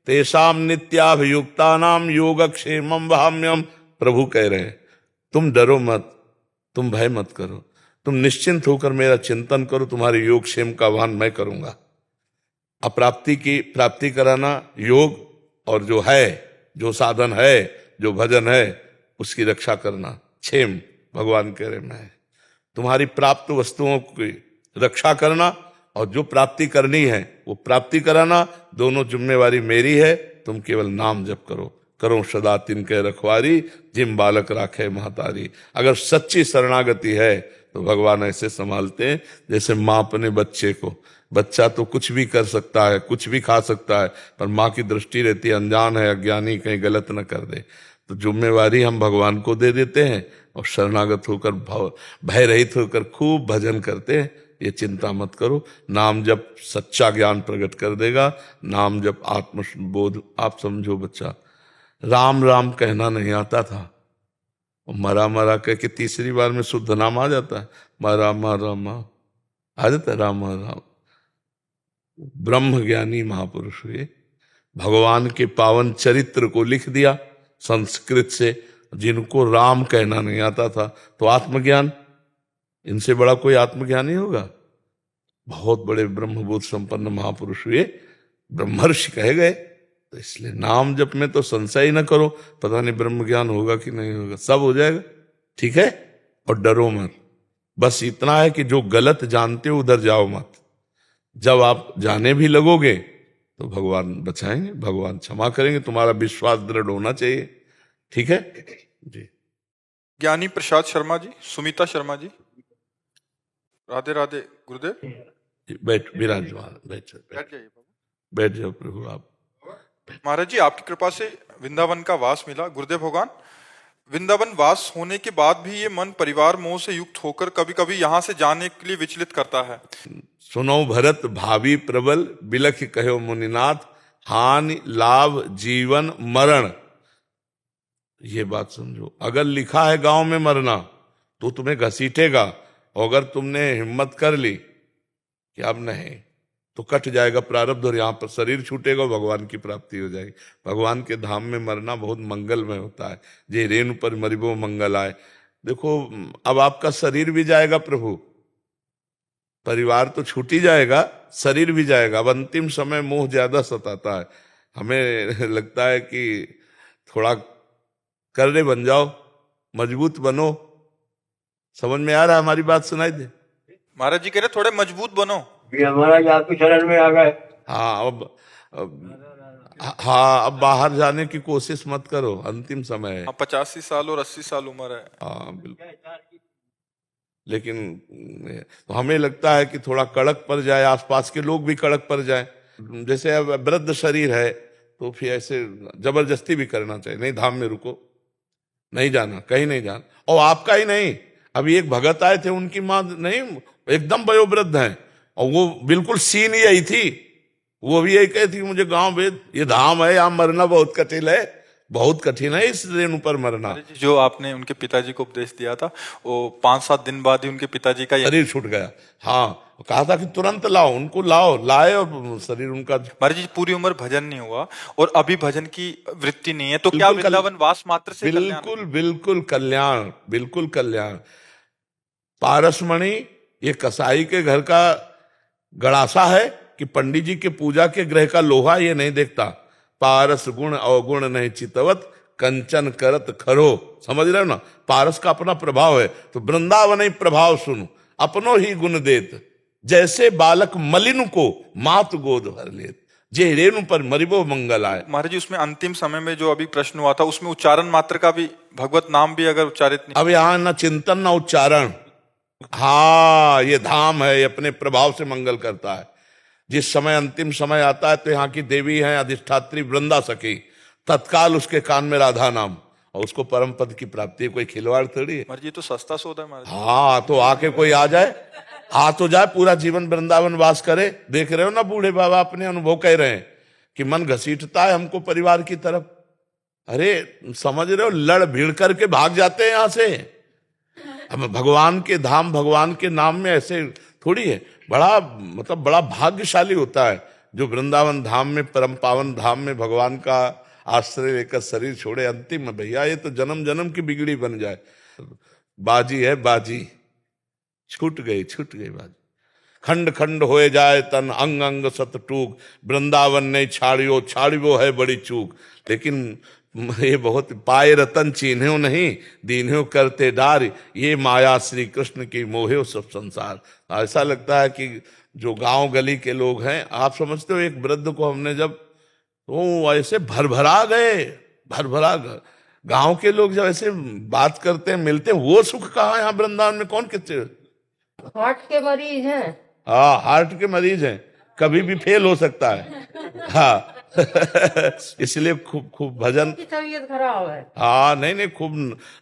तेषाम नित्याभियुक्तानाम योगक्षेमं वहाम्यहम्। प्रभु कह रहे हैं तुम डरो मत, तुम भय मत करो, तुम निश्चिंत होकर मेरा चिंतन करो, तुम्हारे योगक्षेम का वहन मैं करूंगा। अप्राप्ति की प्राप्ति कराना योग, और जो है, जो साधन है, जो भजन है, उसकी रक्षा करना क्षेम, भगवान कह रहे मैं। तुम्हारी प्राप्त वस्तुओं की रक्षा करना और जो प्राप्ति करनी है वो प्राप्ति कराना, दोनों जिम्मेवारी मेरी है। तुम केवल नाम जप करो, करो सदा तिनके रखवारी, जिम बालक राखे महतारी। अगर सच्ची शरणागति है तो भगवान ऐसे संभालते हैं जैसे माँ अपने बच्चे को। बच्चा तो कुछ भी कर सकता है, कुछ भी खा सकता है, पर माँ की दृष्टि रहती है अनजान है, अज्ञानी, कहीं गलत न कर दे। तो जिम्मेवारी हम भगवान को दे देते हैं और शरणागत होकर भय रहित होकर खूब भजन करते हैं। ये चिंता मत करो, नाम जप सच्चा ज्ञान प्रकट कर देगा। नाम जप आत्मबोध। आप समझो बच्चा, राम राम कहना नहीं आता था, मरा मरा कह के तीसरी बार में शुद्ध नाम आ जाता है। मरा मरा आ जाता है राम राम। ब्रह्म ज्ञानी महापुरुष हुए, भगवान के पावन चरित्र को लिख दिया संस्कृत से, जिनको राम कहना नहीं आता था। तो आत्मज्ञान, इनसे बड़ा कोई आत्मज्ञान नहीं होगा। बहुत बड़े ब्रह्मबोध संपन्न महापुरुष हुए, ब्रह्मर्षि कहे गए। तो इसलिए नाम जप में तो संशय ही न करो, पता नहीं ब्रह्म ज्ञान होगा कि नहीं होगा, सब हो जाएगा। ठीक है, और डरो मत। बस इतना है कि जो गलत जानते हो उधर जाओ मत। जब आप जाने भी लगोगे तो भगवान बचाएंगे, भगवान क्षमा करेंगे। तुम्हारा विश्वास दृढ़ होना चाहिए। ठीक है जी। ज्ञानी प्रसाद शर्मा जी, सुमिता शर्मा जी। राधे राधे गुरुदेव। बैठ, विराजमान, बैठ जाइए बाबू। बैठ जाओ प्रभु। आप महाराज जी, आपकी कृपा से वृंदावन का वास मिला। गुरुदेव भगवान, वृंदावन वास होने के बाद भी ये मन परिवार मोह से युक्त होकर कभी कभी यहाँ से जाने के लिए विचलित करता है। सुनो भरत भावी प्रबल, बिलख कहो मुनिनाथ, हानि लाभ जीवन मरण। ये बात समझो, अगर लिखा है गांव में मरना तो तुम्हें घसीटेगा, और अगर तुमने हिम्मत कर ली कि अब नहीं, तो कट जाएगा प्रारब्ध और यहाँ पर शरीर छूटेगा और भगवान की प्राप्ति हो जाएगी। भगवान के धाम में मरना बहुत मंगलमय होता है। जे रेणु पर मरिबो मंगल आए। देखो, अब आपका शरीर भी जाएगा प्रभु, परिवार तो छूट ही जाएगा, शरीर भी जाएगा। अब अंतिम समय मोह ज्यादा सताता है। हमें लगता है कि थोड़ा कर्रे बन जाओ, मजबूत बनो। समझ में आ रहा है हमारी बात? सुनाई दे। महाराज जी कह रहे थोड़े मजबूत बनो। महाराज आपकी शरण में आ गए। हाँ, अब बाहर जाने की कोशिश मत करो, अंतिम समय है। 85 साल और 80 साल उम्र है। हाँ बिल्कुल। लेकिन तो हमें लगता है कि थोड़ा कड़क पड़ जाए, आसपास के लोग भी कड़क पड़ जाए, जैसे अब वृद्ध शरीर है तो फिर ऐसे जबरदस्ती भी करना चाहिए, नहीं धाम में रुको, नहीं जाना, कहीं नहीं जाना। और आपका ही नहीं, अभी एक भगत आए थे, उनकी माँ नहीं एकदम वयोवृद्ध हैं, और वो बिल्कुल सीन यही थी, वो भी यही कहती थी मुझे गांव भेज, ये धाम है, यहाँ मरना बहुत कठिन है, बहुत कठिन है इस रेणु पर मरना। जो आपने उनके पिताजी को उपदेश दिया था, वो 5-7 दिन बाद ही उनके पिताजी का शरीर छूट गया। हाँ, कहा था कि तुरंत लाओ, उनको लाओ, लाए और शरीर उनका। महाराज जी पूरी उम्र भजन नहीं हुआ और अभी भजन की वृत्ति नहीं है, तो क्या वृंदावन वास मात्र से बिल्कुल बिल्कुल कल्याण, बिल्कुल कल्याण। पारसमणि ये कसाई के घर का गड़ासा है कि पंडित जी के पूजा के ग्रह का लोहा ये नहीं देखता। पारस गुण अवगुण नहीं चितवत, कंचन करत खरो। समझ रहे हो ना, पारस का अपना प्रभाव है, तो वृंदावन ही प्रभाव सुनो, अपनो ही गुण देत, जैसे बालक मलिन को मात गोद भर लेत, जे रेणु पर मरिबो मंगल आए। महाराज जी उसमें अंतिम समय में जो अभी प्रश्न हुआ था, उसमें उच्चारण मात्र का भी, भगवत नाम भी अगर उच्चारित नहीं, अब यहाँ न चिंतन न उच्चारण। हाँ, ये धाम है, ये अपने प्रभाव से मंगल करता है। जिस समय अंतिम समय आता है तो यहाँ की देवी है अधिष्ठात्री वृंदा सखी, तत्काल उसके कान में राधा नाम, और उसको परम पद की प्राप्ति है। कोई खिलवाड़ थोड़ी है। महाराज जी तो सस्ता सौदा है महाराज। हाँ, तो आके कोई आ जाए, आ तो जाए, पूरा जीवन वृंदावन वास करे। देख रहे हो ना, बूढ़े बाबा अपने अनुभव कह रहे हैं कि मन घसीटता है हमको परिवार की तरफ। अरे समझ रहे हो, लड़ भीड़ करके भाग जाते हैं यहां से। अब भगवान के धाम, भगवान के नाम में ऐसे थोड़ी है। बड़ा मतलब बड़ा भाग्यशाली होता है जो वृंदावन धाम में, परम पावन धाम में भगवान का आश्रय लेकर शरीर छोड़े। अंतिम में भैया ये तो जन्म जन्म की बिगड़ी बन जाए। बाजी है बाजी, छूट गई बाजी। खंड खंड होए जाए तन, अंग अंग सत टूक, वृंदावन नहीं छाड़ियो, छाड़ियो है बड़ी चूक। लेकिन ये बहुत पाए रतन चीन्ह्यो नहीं, दीन्ह्यो करते डार, ये माया श्री कृष्ण की मोहे सब संसार। ऐसा लगता है कि जो गांव गली के लोग हैं, आप समझते हो, एक वृद्ध को हमने जब, तो ऐसे भरभरा गए, भरभरा गए। गांव के लोग जब ऐसे बात करते हैं, मिलते हैं, वो सुख कहाँ है यहाँ वृंदावन में? कौन कितने हार्ट के मरीज हैं। हाँ, हार्ट के मरीज हैं, कभी भी फेल हो सकता है। हाँ इसलिए खूब खूब भजन की तबीयत खराब है। हाँ, नहीं खूब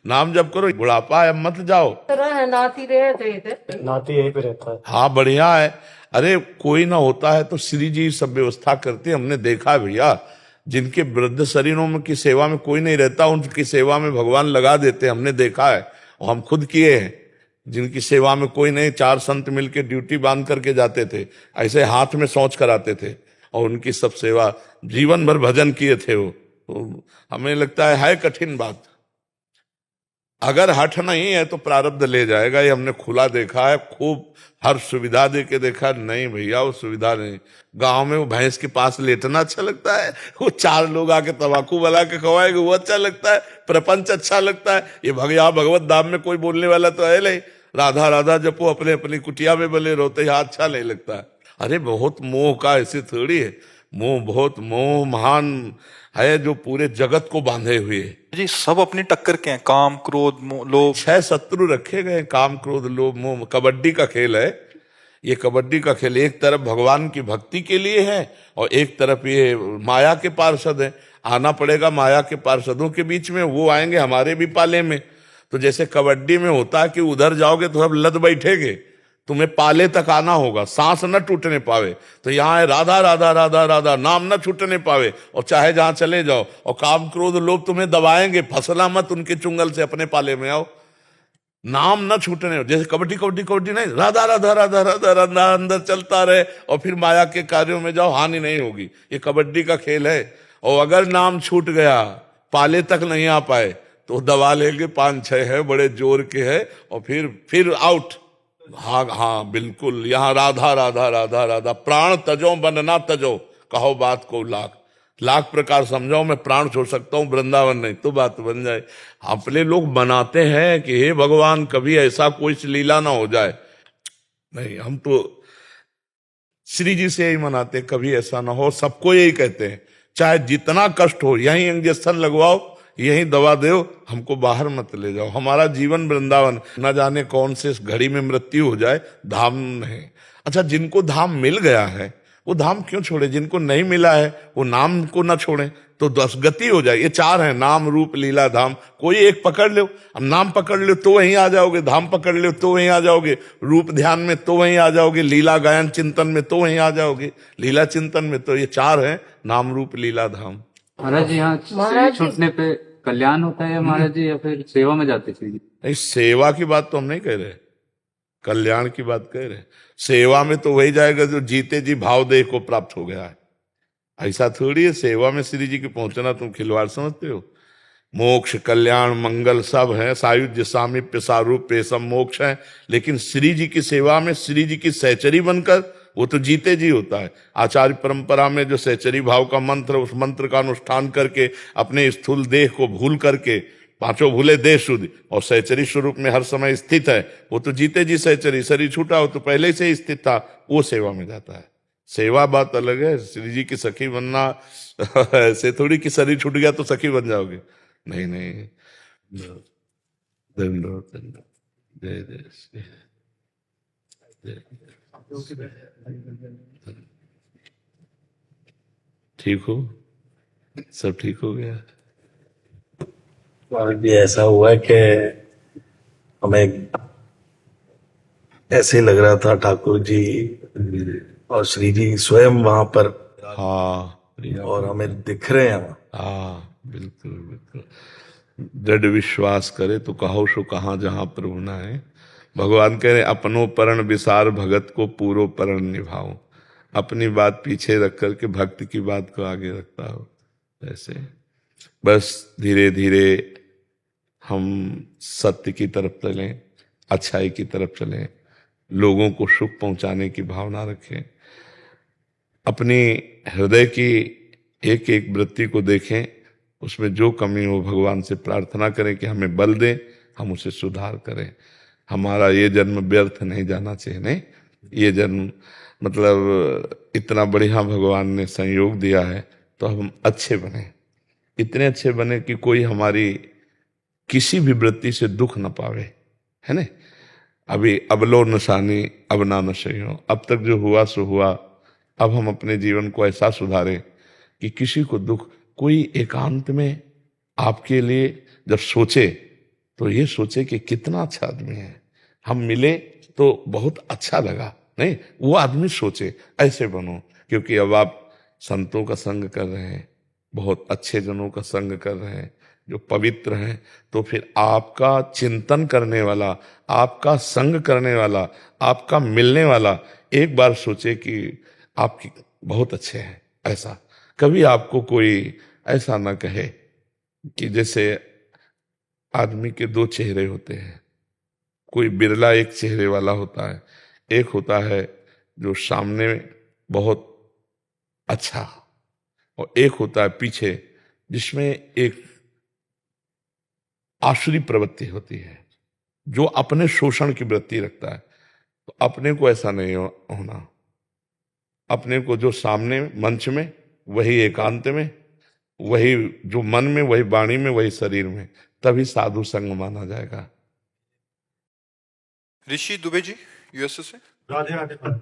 नाम जप करो, बुढ़ापा है मत जाओ। तरह नाती रहे थे, नाती यहीं पे रहता है। हाँ, बढ़िया है। अरे कोई ना होता है तो श्री जी सब व्यवस्था करते, हमने देखा है भैया। जिनके वृद्ध शरीरों में की सेवा में कोई नहीं रहता, उनकी सेवा में भगवान लगा देते, हमने देखा है और हम खुद किए हैं। जिनकी सेवा में कोई नहीं, 4 संत मिलके ड्यूटी बांध करके जाते थे, ऐसे हाथ में सोच कराते थे और उनकी सब सेवा, जीवन भर भजन किए थे वो। तो हमें लगता है कठिन बात। अगर हठ नहीं है तो प्रारब्ध ले जाएगा, ये हमने खुला देखा है। खूब हर सुविधा दे के देखा, नहीं भैया वो सुविधा नहीं। गांव में वो भैंस के पास लेटना अच्छा लगता है, वो 4 लोग आके तंबाकू बना के खवाएंगे वो अच्छा लगता है, प्रपंच अच्छा लगता है। ये भगवत धाम में कोई बोलने वाला तो है नहीं, राधा राधा जपो, अपने अपनी कुटिया में बने रोते, यहाँ अच्छा नहीं लगता है। अरे बहुत मोह का, ऐसी थोड़ी है। मोह, बहुत मोह महान है जो पूरे जगत को बांधे हुए है। जी सब अपनी टक्कर के हैं, काम क्रोध लोभ। 6 शत्रु रखे गए, काम क्रोध लोभ मोह। कबड्डी का खेल है ये, कबड्डी का खेल। एक तरफ भगवान की भक्ति के लिए है और एक तरफ ये माया के पार्षद है। आना पड़ेगा माया के पार्षदों के बीच में, वो आएंगे हमारे भी पाले में। तो जैसे कबड्डी में होता है कि उधर जाओगे तो अब लद बैठेगे, तुम्हें पाले तक आना होगा, सांस न टूटने पावे। तो यहाँ है राधा राधा राधा राधा, नाम न छूटने पावे, और चाहे जहां चले जाओ। और काम क्रोध लोग तुम्हें दबाएंगे, फसला मत उनके चुंगल से, अपने पाले में आओ, नाम न छूटने। जैसे कबड्डी कबड्डी कबड्डी नहीं, राधा राधा राधा राधा राधा अंदर चलता रहे और फिर माया के कार्यों में जाओ, हानि नहीं होगी। ये कबड्डी का खेल है। और अगर नाम छूट गया, पाले तक नहीं आ पाए, तो दबा लेंगे, 5-6 है, बड़े जोर के है, और फिर आउट। हाँ बिल्कुल, यहाँ राधा राधा राधा राधा। प्राण तजो बन ना तजो, कहो बात को लाख प्रकार समझाओ, मैं प्राण छोड़ सकता हूँ, वृंदावन नहीं तो बात बन जाए। अपने लोग बनाते हैं कि हे भगवान कभी ऐसा कोई लीला ना हो जाए। नहीं, हम तो श्री जी से यही मनाते, कभी ऐसा ना हो। सबको यही कहते हैं, चाहे जितना कष्ट हो, यहीं इंजेक्शन लगवाओ, यही दवा दो, हमको बाहर मत ले जाओ। हमारा जीवन वृंदावन, न जाने कौन से घड़ी में मृत्यु हो जाए, धाम नहीं। अच्छा, जिनको धाम मिल गया है वो धाम क्यों छोड़े? जिनको नहीं मिला है वो नाम को ना छोड़े तो 10 गति हो जाए। ये 4 हैं, नाम रूप लीला धाम। कोई एक पकड़ लो, अब नाम पकड़ लो तो वहीं आ जाओगे, धाम पकड़ लो तो वहीं आ जाओगे, रूप ध्यान में तो वहीं आ जाओगे, लीला गायन चिंतन में तो वहीं आ जाओगे, लीला चिंतन में। तो ये 4 हैं, नाम रूप लीला धाम। महाराज जी, यहाँ महाराज जी- छूटने पे कल्याण होता है महाराज जी, या फिर सेवा में जाते थे जी? नहीं, सेवा की बात तो हम नहीं कह रहे, कल्याण की बात कह रहे। सेवा में तो वही जाएगा जो जीते जी भाव देह को प्राप्त हो गया है। ऐसा थोड़ी है, सेवा में श्री जी की पहुंचना तुम खिलवाड़ समझते हो? मोक्ष कल्याण मंगल सब है, सायुज्य सामीप्य सारूप सब मोक्ष है, लेकिन श्री जी की सेवा में श्री जी की सहचरी बनकर वो तो जीते जी होता है। आचार्य परंपरा में जो सहचरी भाव का मंत्र, उस मंत्र का अनुष्ठान करके अपने स्थूल देह को भूल करके, 5 भूले देह शुद्ध और सहचरी स्वरूप में हर समय स्थित है, वो तो जीते जी सहचरी। शरीर छूटा हो तो पहले से ही स्थित था, वो सेवा में जाता है। सेवा बात अलग है, श्री जी की सखी बनना ऐसे थोड़ी कि शरीर छूट गया तो सखी बन जाओगे, नहीं नहीं। दंडोत दंडोत, जय जय श्री जय। ठीक हो? सब ठीक हो गया? महाराज जी, ऐसा हुआ है कि हमें ऐसे लग रहा था ठाकुर जी और श्री जी स्वयं वहां पर, हाँ, और हमें दिख रहे हैं। हाँ बिल्कुल बिल्कुल। दृढ़ विश्वास करे तो कहो सो कहाँ जहां प्रभु ना है। भगवान कह रहे अपनो परण विसार भगत को पूरो परण निभाओ। अपनी बात पीछे रख करके भक्त की बात को आगे रखता हो। ऐसे बस धीरे धीरे हम सत्य की तरफ चलें, अच्छाई की तरफ चलें, लोगों को सुख पहुंचाने की भावना रखें, अपनी हृदय की एक एक वृत्ति को देखें, उसमें जो कमी हो भगवान से प्रार्थना करें कि हमें बल दें, हम उसे सुधार करें। हमारा ये जन्म व्यर्थ नहीं जाना चाहिए। नहीं, ये जन्म मतलब इतना बढ़िया भगवान ने संयोग दिया है, तो हम अच्छे बने, इतने अच्छे बने कि कोई हमारी किसी भी वृत्ति से दुख न पावे, है ना। अभी अबलो नशानी अब ना नशे हो, अब तक जो हुआ सो हुआ। अब हम अपने जीवन को ऐसा सुधारें कि किसी को दुख, कोई एकांत में आपके लिए जब सोचे तो ये सोचे कि कितना अच्छा आदमी है, हम मिले तो बहुत अच्छा लगा। नहीं, वो आदमी सोचे, ऐसे बनो। क्योंकि अब आप संतों का संग कर रहे हैं, बहुत अच्छे जनों का संग कर रहे हैं जो पवित्र हैं, तो फिर आपका चिंतन करने वाला, आपका संग करने वाला, आपका मिलने वाला एक बार सोचे कि आपकी बहुत अच्छे हैं। ऐसा कभी आपको कोई ऐसा ना कहे कि जैसे आदमी के 2 चेहरे होते हैं, कोई बिरला एक चेहरे वाला होता है, एक होता है जो सामने बहुत अच्छा, और एक होता है पीछे जिसमें एक आसुरी प्रवृत्ति होती है, जो अपने शोषण की वृत्ति रखता है। तो अपने को ऐसा नहीं होना, अपने को जो सामने मंच में वही एकांत में, वही जो मन में, वही वाणी में, वही शरीर में, तभी साधु संग माना जाएगा। ऋषि दुबे जी यूएसए से। राधे राधे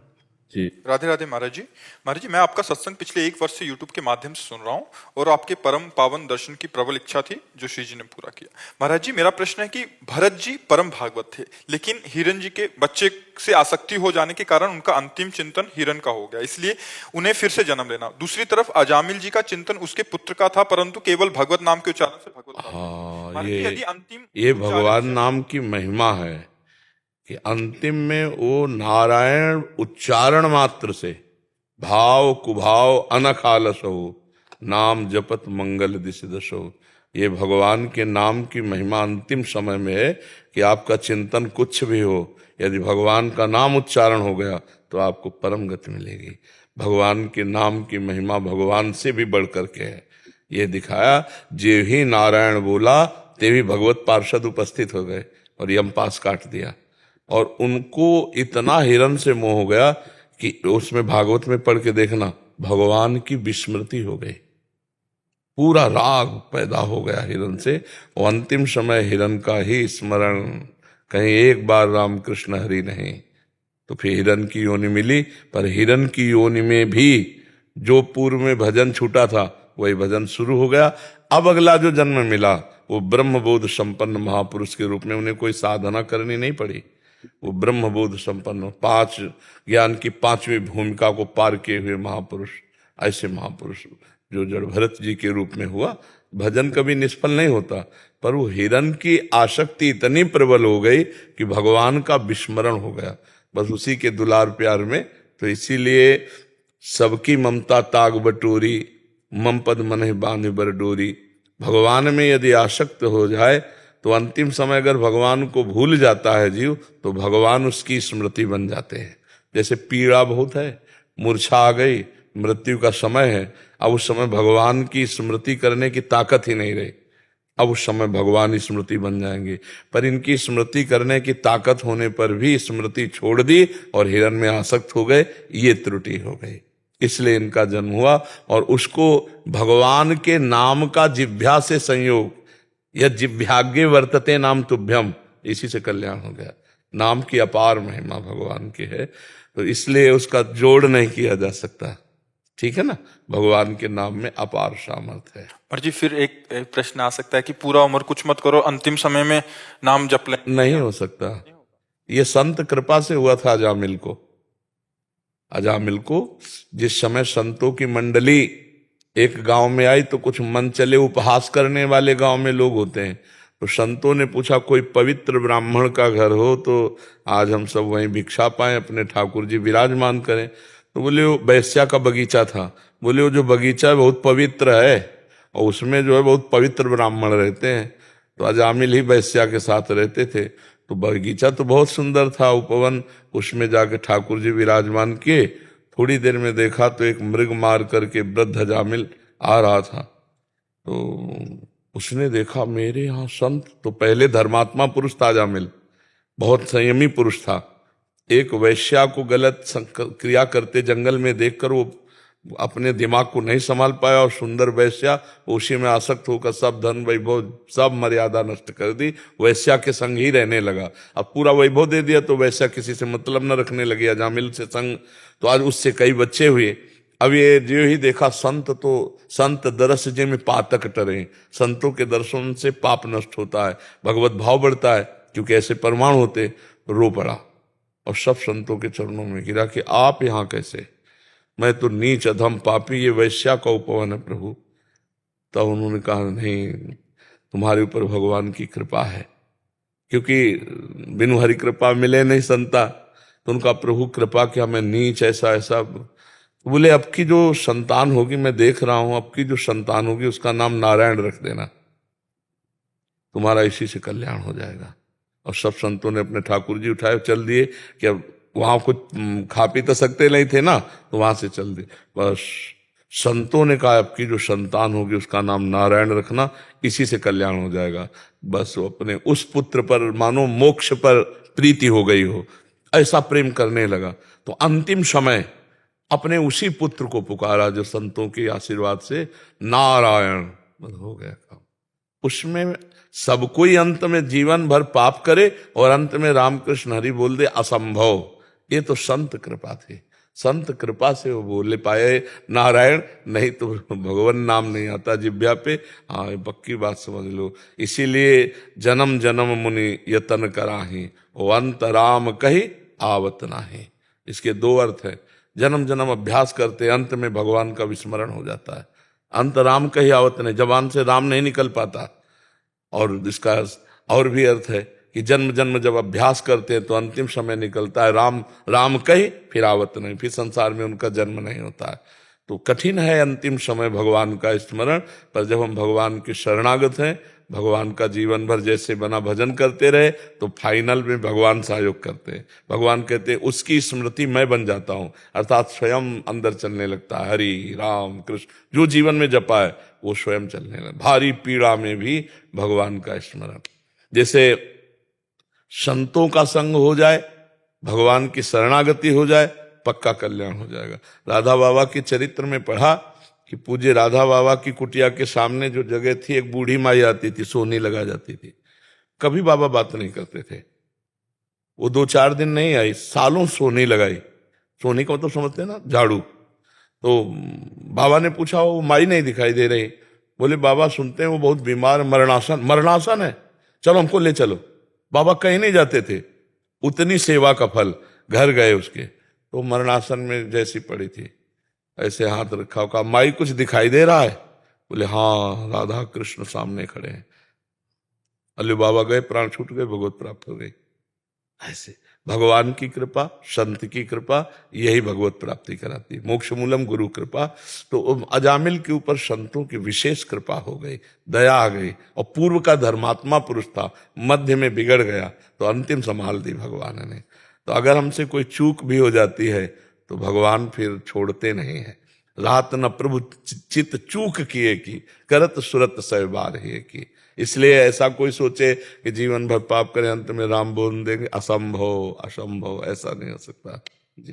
जी, राधे राधे महाराज जी। महाराज जी, मैं आपका सत्संग पिछले 1 वर्ष से यूट्यूब के माध्यम से सुन रहा हूँ और आपके परम पावन दर्शन की प्रबल इच्छा थी जो श्री जी ने पूरा किया। महाराज जी, मेरा प्रश्न है कि भरत जी परम भागवत थे, लेकिन हिरण जी के बच्चे से आसक्ति हो जाने के कारण उनका अंतिम चिंतन हिरण का हो गया, इसलिए उन्हें फिर से जन्म लेना। दूसरी तरफ अजामिल जी का चिंतन उसके पुत्र का था, परंतु केवल भगवत नाम के उच्चारण से भगवत प्राप्त हुआ। हाँ, महाराज जी, यदि अंतिम ये उच्चारण भगवान से- नाम की महिमा है कि अंतिम में वो नारायण उच्चारण मात्र से भाव कुभाव अनख आलस हो, नाम जपत मंगल दिश दशो। ये भगवान के नाम की महिमा अंतिम समय में है कि आपका चिंतन कुछ भी हो, यदि भगवान का नाम उच्चारण हो गया तो आपको परम गति मिलेगी। भगवान के नाम की महिमा भगवान से भी बढ़ करके है। ये दिखाया, जे ही नारायण बोला ते भी भगवत पार्षद उपस्थित हो गए और यम पास काट दिया, और उनको इतना हिरण से मोह हो गया कि उसमें भागवत में पढ़ के देखना, भगवान की विस्मृति हो गई, पूरा राग पैदा हो गया हिरण से। और अंतिम समय हिरण का ही स्मरण, कहीं एक बार राम कृष्ण हरि नहीं, तो फिर हिरण की योनि मिली। पर हिरण की योनि में भी जो पूर्व में भजन छूटा था वही भजन शुरू हो गया। अब अगला जो जन्म मिला वो ब्रह्मबोध संपन्न महापुरुष के रूप में, उन्हें कोई साधना करनी नहीं पड़ी। वो ब्रह्मबोध संपन्न 5 ज्ञान की 5वीं भूमिका को पार किए हुए महापुरुष, ऐसे महापुरुष जो जड़ भरत जी के रूप में हुआ। भजन कभी निष्फल नहीं होता, पर वो हिरण की आसक्ति इतनी प्रबल हो गई कि भगवान का विस्मरण हो गया बस उसी के दुलार प्यार में। तो इसीलिए सबकी ममता ताग बटोरी, मम पद मनहि बांधि बर डोरी। भगवान में यदि आसक्त हो जाए तो अंतिम समय अगर भगवान को भूल जाता है जीव तो भगवान उसकी स्मृति बन जाते हैं। जैसे पीड़ा बहुत है, मूर्छा आ गई, मृत्यु का समय है, अब उस समय भगवान की स्मृति करने की ताकत ही नहीं रही, अब उस समय भगवान ही स्मृति बन जाएंगे। पर इनकी स्मृति करने की ताकत होने पर भी स्मृति छोड़ दी और हिरण में आसक्त हो गए, ये त्रुटि हो गई, इसलिए इनका जन्म हुआ। और उसको भगवान के नाम का जिह्वा से संयोग, यह जिह्वाग्ये वर्तते नाम तुभ्यम, इसी से कल्याण हो गया। नाम की अपार महिमा भगवान की है, तो इसलिए उसका जोड़ नहीं किया जा सकता। ठीक है ना, भगवान के नाम में अपार सामर्थ्य है। पर जी फिर एक प्रश्न आ सकता है कि पूरा उम्र कुछ मत करो, अंतिम समय में नाम जप लें। नहीं हो सकता। ये संत कृपा से हुआ था अजामिल को। अजामिल को जिस समय संतों की मंडली एक गांव में आई तो कुछ मन चले उपहास करने वाले गांव में लोग होते हैं, तो संतों ने पूछा कोई पवित्र ब्राह्मण का घर हो तो आज हम सब वहीं भिक्षा पाएं, अपने ठाकुर जी विराजमान करें। तो बोले वो वैश्या का बगीचा था, बोले वो जो बगीचा है बहुत पवित्र है और उसमें जो है बहुत पवित्र ब्राह्मण रहते हैं। तो अजामिल ही वैश्या के साथ रहते थे, तो बगीचा तो बहुत सुंदर था उपवन, उसमें जाके ठाकुर जी विराजमान किए। थोड़ी देर में देखा तो एक मृग मार करके वृद्ध अजामिल आ रहा था। तो उसने देखा मेरे यहाँ संत, तो पहले धर्मात्मा पुरुष था अजामिल, बहुत संयमी पुरुष था। एक वैश्या को गलत क्रिया करते जंगल में देखकर वो अपने दिमाग को नहीं संभाल पाया और सुंदर वैश्या उसी में आसक्त होकर सब धन वैभव सब मर्यादा नष्ट कर दी, वैश्या के संग ही रहने लगा। अब पूरा वैभव दे दिया तो वैश्या किसी से मतलब न रखने लगी, अजामिल से संग, तो आज उससे कई बच्चे हुए। अब ये जो ही देखा संत, तो संत दरस जे में पातक टरे, संतों के दर्शन से पाप नष्ट होता है, भगवत भाव बढ़ता है, क्योंकि ऐसे परमाणु होते। रो पड़ा और सब संतों के चरणों में गिरा कि आप यहाँ कैसे, मैं तो नीच अधम पापी, ये वैश्या का उपवन है प्रभु। तब उन्होंने कहा नहीं, तुम्हारे ऊपर भगवान की कृपा है, क्योंकि बिनु हरि कृपा मिले नहीं संता। तो उनका प्रभु कृपा किया, मैं नीच ऐसा ऐसा। बोले अब की जो संतान होगी, मैं देख रहा हूं अब की जो संतान होगी उसका नाम नारायण रख देना, तुम्हारा इसी से कल्याण हो जाएगा। और सब संतों ने अपने ठाकुर जी उठाए चल दिए कि अब वहां कुछ खा पी तो सकते नहीं थे ना, तो वहां से चल दिए। बस संतों ने कहा अब की जो संतान होगी उसका नाम नारायण रखना, इसी से कल्याण हो जाएगा। बस वो अपने उस पुत्र पर मानो मोक्ष पर प्रीति हो गई हो, ऐसा प्रेम करने लगा। तो अंतिम समय अपने उसी पुत्र को पुकारा जो संतों के आशीर्वाद से नारायण, बस हो गया काम। उसमें सब कोई अंत में जीवन भर पाप करे और अंत में रामकृष्ण हरि बोल दे, असंभव। ये तो संत कृपा थी, संत कृपा से वो बोले पाए नारायण, नहीं तो भगवान नाम नहीं आता जिह्वा पे। हाँ, पक्की बात समझ लो। इसीलिए जन्म जन्म मुनि यतन कराही, ओ अंत राम कही आवत नाही। इसके 2 अर्थ है। जन्म जन्म अभ्यास करते, अंत में भगवान का विस्मरण हो जाता है। अंत राम कही आवत नहीं, जबान से राम नहीं निकल पाता। और इसका और भी अर्थ है कि जन्म जन्म जब अभ्यास करते हैं तो अंतिम समय निकलता है राम राम कही फिर आवत नहीं, फिर संसार में उनका जन्म नहीं होता है। तो कठिन है अंतिम समय भगवान का स्मरण, पर जब हम भगवान के शरणागत हैं, भगवान का जीवन भर जैसे बना भजन करते रहे, तो फाइनल में भगवान सहयोग करते हैं। भगवान कहते हैं उसकी स्मृति मैं बन जाता हूं, अर्थात स्वयं अंदर चलने लगता है। हरि राम कृष्ण जो जीवन में जपा है वो स्वयं चलने लगता। भारी पीड़ा में भी भगवान का स्मरण। जैसे संतों का संग हो जाए, भगवान की शरणागति हो जाए, पक्का कल्याण हो जाएगा। राधा बाबा के चरित्र में पढ़ा कि पूज्य राधा बाबा की कुटिया के सामने जो जगह थी, एक बूढ़ी माई आती थी, सोनी लगा जाती थी। कभी बाबा बात नहीं करते थे, वो 2-4 दिन नहीं आई, सालों सोनी लगाई। सोनी का मतलब समझते हैं ना, झाड़ू। तो बाबा ने पूछा, वो माई नहीं दिखाई दे रही। बोले बाबा सुनते हैं वो बहुत बीमार, मरणासन है, चलो हमको ले चलो। बाबा कहीं नहीं जाते थे, उतनी सेवा का फल। घर गए उसके, तो मरणासन में जैसी पड़ी थी, ऐसे हाथ रखा, कहा माई कुछ दिखाई दे रहा है? बोले हाँ, राधा कृष्ण सामने खड़े हैं। अल्लू बाबा गए, प्राण छूट गए, भगवत प्राप्त हो गई। ऐसे भगवान की कृपा, संत की कृपा, यही भगवत प्राप्ति कराती है। मोक्ष मूलम गुरु कृपा। तो अजामिल के ऊपर संतों की विशेष कृपा हो गई, दया आ गई। और पूर्व का धर्मात्मा पुरुष था, मध्य में बिगड़ गया, तो अंतिम संभाल दी भगवान ने। तो अगर हमसे कोई चूक भी हो जाती है तो भगवान फिर छोड़ते नहीं है। रात न प्रभु चित चूक किए की, करत सुरत सै बार ही की। इसलिए ऐसा कोई सोचे कि जीवन भर पाप करें, अंत में राम बोल देंगे, असंभव असंभव, ऐसा नहीं हो सकता।